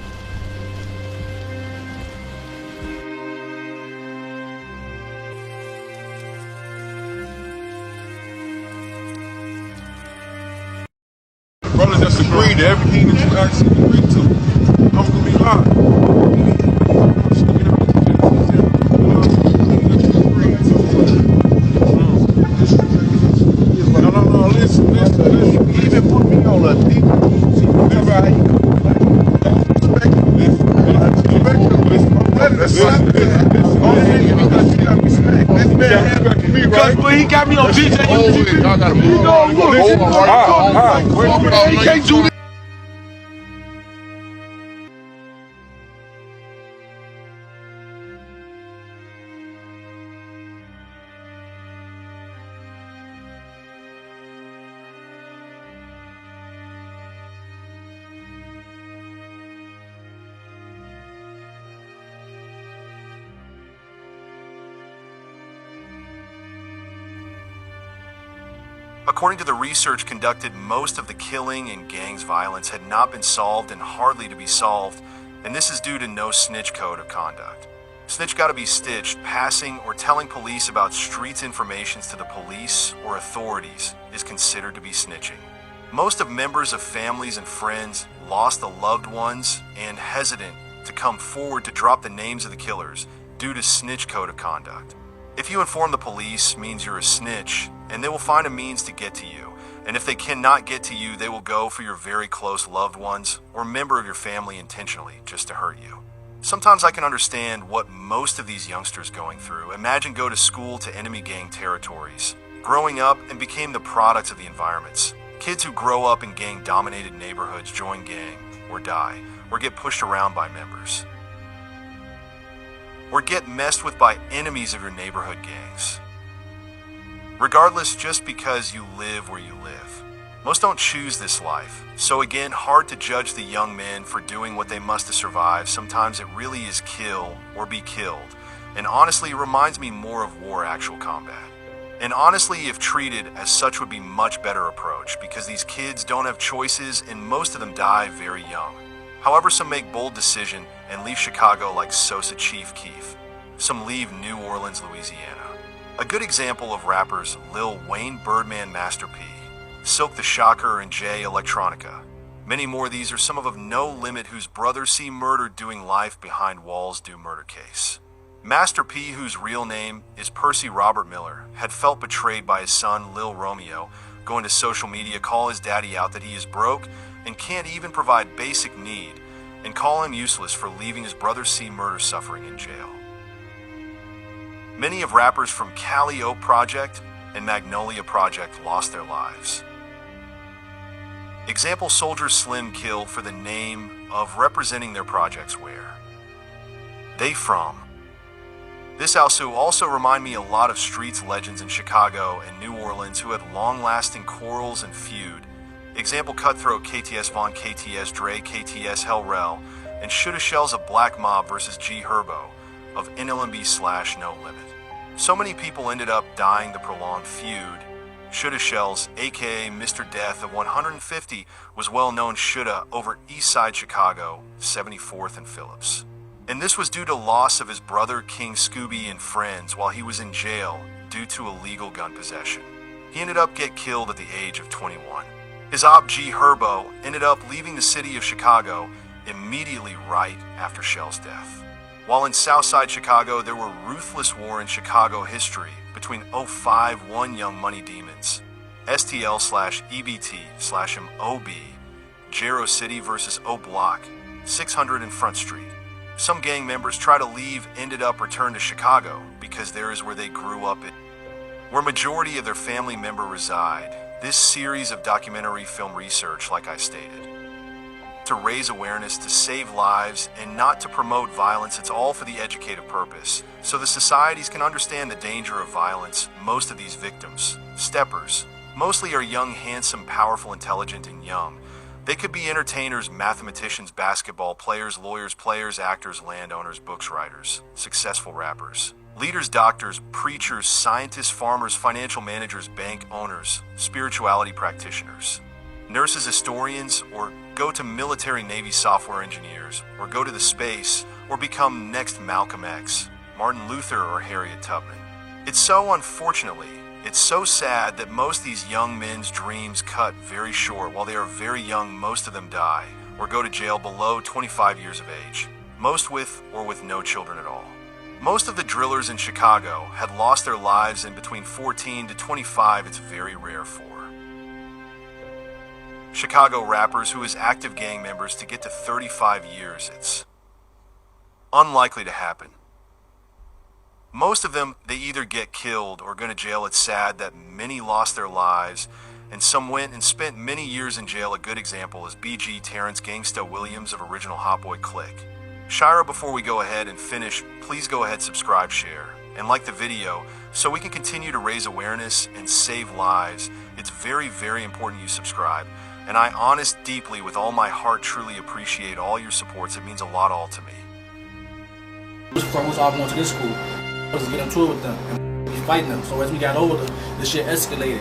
Brothers just agree to everything that you actually agreed to. I'm gonna be live. No, listen. You even put me on a deep. Remember how you He got me on DJ. I gotta move on. He can't do this. According to the research conducted, most of the killing and gangs violence had not been solved and hardly to be solved, and this is due to no snitch code of conduct. Snitch gotta be stitched. Passing or telling police about streets information to the police or authorities is considered to be snitching. Most of members of families and friends lost the loved ones and hesitant to come forward to drop the names of the killers due to snitch code of conduct. If you inform the police means you're a snitch, and they will find a means to get to you. And if they cannot get to you, they will go for your very close loved ones or member of your family intentionally just to hurt you. Sometimes I can understand what most of these youngsters going through. Imagine go to school to enemy gang territories, growing up and became the products of the environments. Kids who grow up in gang-dominated neighborhoods join gang or die or get pushed around by members. Or get messed with by enemies of your neighborhood gangs. Regardless, just because you live where you live. Most don't choose this life, so again, hard to judge the young men for doing what they must to survive. Sometimes it really is kill or be killed, and honestly, it reminds me more of war actual combat. And honestly, if treated as such, would be much better approach, because these kids don't have choices and most of them die very young. However, some make bold decision and leave Chicago like Sosa Chief Keef. Some leave New Orleans, Louisiana. A good example of rappers Lil Wayne, Birdman, Master P, Silk the Shocker, and Jay Electronica. Many more of these are some of No Limit, whose brothers see murdered doing life behind walls due murder case. Master P, whose real name is Percy Robert Miller, had felt betrayed by his son Lil Romeo, going to social media, call his daddy out that he is broke and can't even provide basic need, and call him useless for leaving his brother see murder suffering in jail. Many of rappers from Cali O Project and Magnolia Project lost their lives. Example: Soldier Slim killed for the name of representing their projects where they from. This also remind me a lot of streets legends in Chicago and New Orleans who had long-lasting quarrels and feud. Example: Cutthroat, KTS Vaughn, KTS Dre, KTS Hellrel, and Shoulda Shells of Black Mob versus G Herbo of NLMB / No Limit. So many people ended up dying the prolonged feud. Shoulda Shells, aka Mr. Death of 150, was well known Shoulda over East Side Chicago, 74th and Phillips. And this was due to loss of his brother King Scooby and friends while he was in jail due to illegal gun possession. He ended up getting killed at the age of 21. His op G Herbo ended up leaving the city of Chicago immediately right after Shell's death. While in Southside Chicago, there were ruthless war in Chicago history between 051 Young Money Demons, STL / EBT / MOB, Jero City versus Oblock, 600 in Front Street. Some gang members try to leave, ended up return to Chicago because there is where they grew up in, where majority of their family member reside. This series of documentary film research, like I stated, to raise awareness, to save lives, and not to promote violence. It's all for the educative purpose, so the societies can understand the danger of violence. Most of these victims, steppers, mostly are young, handsome, powerful, intelligent, and young. They could be entertainers, mathematicians, basketball players, lawyers, players, actors, landowners, books writers, successful rappers, leaders, doctors, preachers, scientists, farmers, financial managers, bank owners, spirituality practitioners, nurses, historians, or go to military Navy software engineers, or go to the space, or become next Malcolm X, Martin Luther, or Harriet Tubman. It's so, unfortunately, it's so sad that most of these young men's dreams cut very short. While they are very young, most of them die or go to jail below 25 years of age, most with or with no children at all. Most of the drillers in Chicago had lost their lives in between 14 to 25. It's very rare for Chicago rappers who is active gang members to get to 35 years. It's unlikely to happen. Most of them, they either get killed or go to jail. It's sad that many lost their lives, and some went and spent many years in jail. A good example is BG Terrence Gangsta Williams of original Hot Boy Click. Shira, before we go ahead and finish, please go ahead, subscribe, share, and like the video so we can continue to raise awareness and save lives. It's very, very important you subscribe. And I honest deeply, with all my heart, truly appreciate all your supports. It means a lot all to me. Before I was all going to this school, I was getting into it with them and be fighting them. So as we got older, the shit escalated.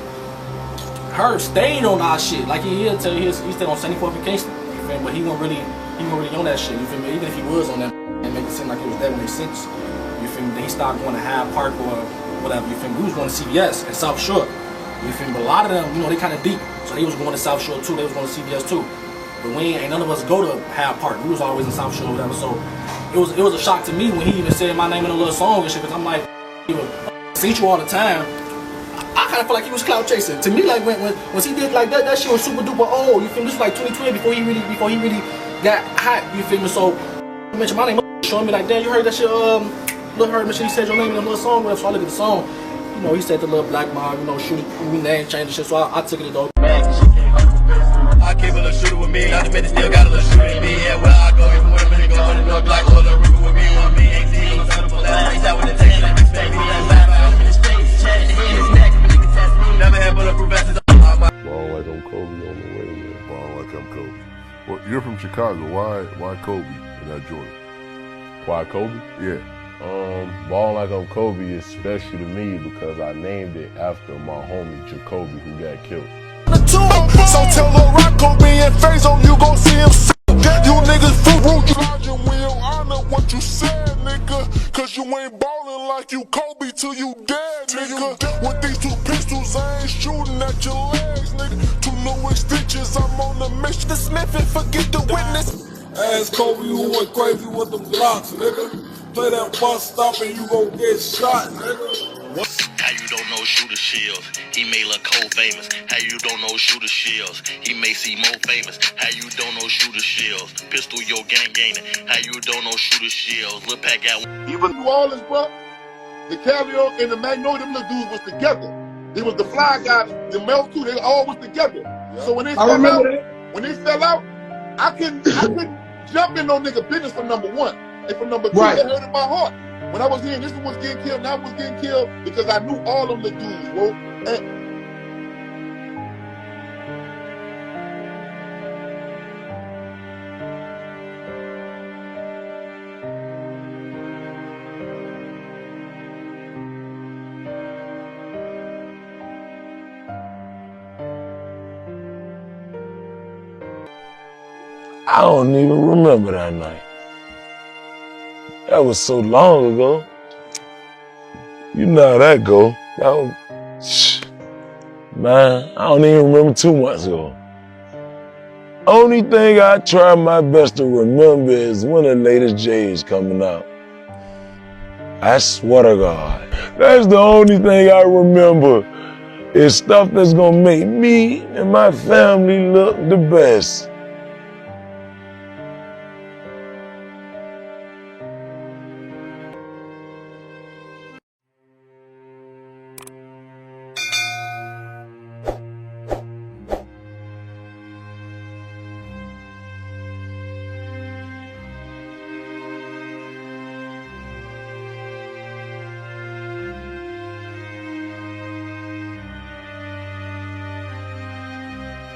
Herb stayed on our shit. Like he'll tell you, he stayed on 74th and Kingston. You feel me? But he wasn't really on that shit. You feel me? Even if he was on that and make it seem like he was there when they sentenced. You feel me? Then he stopped going to Hyde Park or whatever. You feel me? We was going to CBS and South Shore. You feel me? But a lot of them, you know, they kind of deep. So they was going to South Shore too. They was going to CBS too. But we ain't none of us go to Hyde Park. We was always in South Shore or whatever. So it was a shock to me when he even said my name in a little song and shit. Because I'm like, he would see you all the time. I kind of felt like he was clout chasing. To me, like when he did like that shit was super duper old. You feel me? This was like 2020 before he really got hot. You feel me? So I mentioned my name, showing me like, damn, you heard that shit? Lil Herb, he said your name in a little song. Whatever. So I look at the song. You know, he said the little black mob, you know, shoot it, we name change and shit, so I took it though. I keep a little shooter with me, not the minute still got a little shooter in me. Yeah, where I go, if you want to go on the North Block, or the river with me, on me, 18. Reach out with the text, like respect me, I'm live out in the streets, chatting in his neck, nigga test me, never had bulletproof vests. Ball like on Kobe. from Chicago. Why Kobe and not Jordan? Why Kobe? Yeah. Ball like I'm Kobe is special to me because I named it after my homie Jacoby who got killed. So tell Lil Rocco me and face on you gon' see him. You niggas fool you. We don't honor what you said, nigga. Cause you ain't ballin' like you Kobe till you dead, nigga. With these two pistols, I ain't shooting at your legs, nigga. 2 new extensions, I'm on the mission. The Smith and forget the witness. Ask Kobe who went crazy with them blocks, nigga. Play that bus stop and you gon' get shot, nigga. How you don't know Shooter Shields? He made Lil Cole famous. How you don't know Shooter Shields? He made C-Mo famous. How you don't know Shooter Shields? Pistol yo gang gangin'. How you don't know Shooter Shields? Lil Pac got Even New Orleans, bro, the Carrier and the Magnolia, them little dudes was together. It was the Fly guy, the Mel too, they all was together. Yeah. So when they fell out, I couldn't jump in no nigga business for number one. And for number two, it hurt in my heart. When I was hearing this one was getting killed, and I was getting killed because I knew all them little dudes, bro. I don't even remember that night. That was so long ago. You know how that go. Man, I don't even remember 2 months ago. Only thing I try my best to remember is when the latest J is coming out. I swear to God. That's the only thing I remember is stuff that's gonna make me and my family look the best.